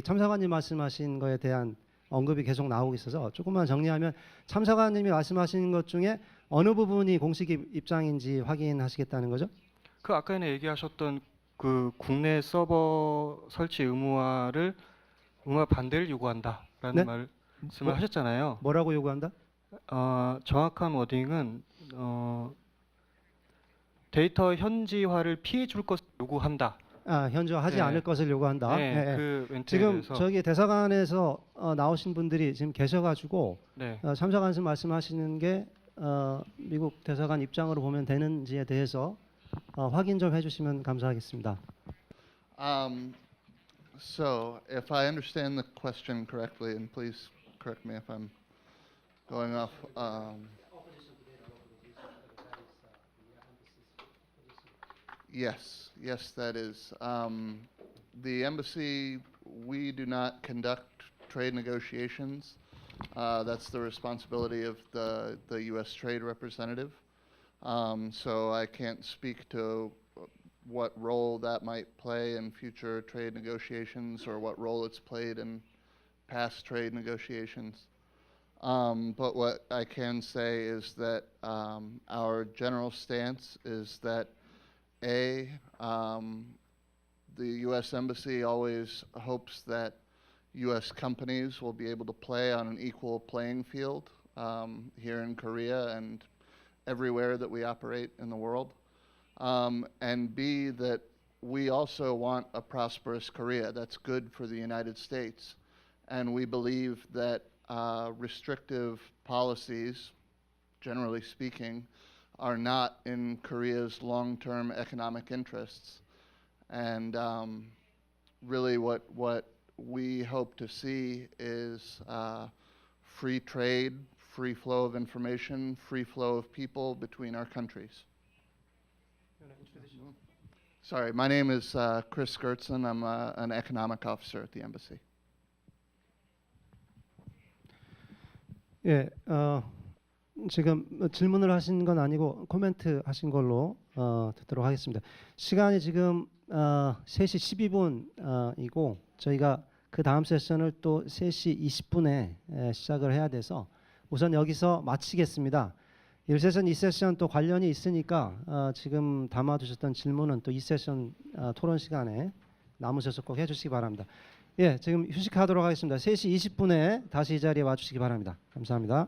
참사관님 말씀하신 거에 대한 언급이 계속 나오고 있어서 조금만 정리하면, 참사관님이 말씀하신 것 중에 어느 부분이 공식 입장인지 확인하시겠다는 거죠? 그 아까 전에 얘기하셨던 그 국내 서버 설치 의무화 반대를 요구한다라는 네? 말씀을 하셨잖아요. 뭐라고 요구한다? 정확한 워딩은 데이터 현지화를 피해 줄 것을 요구한다. 현저하지 네. 않을 것을 요구한다. 네, 예, 예. 그 멘트에 지금 대해서. 저기 대사관에서 나오신 분들이 지금 계셔가지고 네. 참사관님 말씀하시는 게 미국 대사관 입장으로 보면 되는지에 대해서 확인 좀 해주시면 감사하겠습니다. So, if I understand the question correctly, and please correct me if I'm going off. Yes, that is. the embassy, we do not conduct trade negotiations. That's the responsibility of the U.S. Trade Representative. So I can't speak to what role that might play in future trade negotiations or what role it's played in past trade negotiations. But what I can say is that our general stance is that the U.S. Embassy always hopes that U.S. companies will be able to play on an equal playing field here in Korea and everywhere that we operate in the world. And B, that we also want a prosperous Korea that's good for the United States. And we believe that restrictive policies, generally speaking, are not in Korea's long-term economic interests. And really what we hope to see is free trade, free flow of information, free flow of people between our countries. Sorry, my name is Chris Gertson. I'm an economic officer at the embassy. 예, 지금 질문을 하신 건 아니고 코멘트 하신 걸로 듣도록 하겠습니다. 시간이 지금 3시 12분이고 저희가 그 다음 세션을 또 3시 20분에 시작을 해야 돼서 우선 여기서 마치겠습니다. 1세션, 2세션 또 관련이 있으니까 지금 담아두셨던 질문은 또 2세션 토론 시간에 남으셔서 꼭 해주시기 바랍니다. 예, 지금 휴식하도록 하겠습니다. 3시 20분에 다시 이 자리에 와주시기 바랍니다. 감사합니다.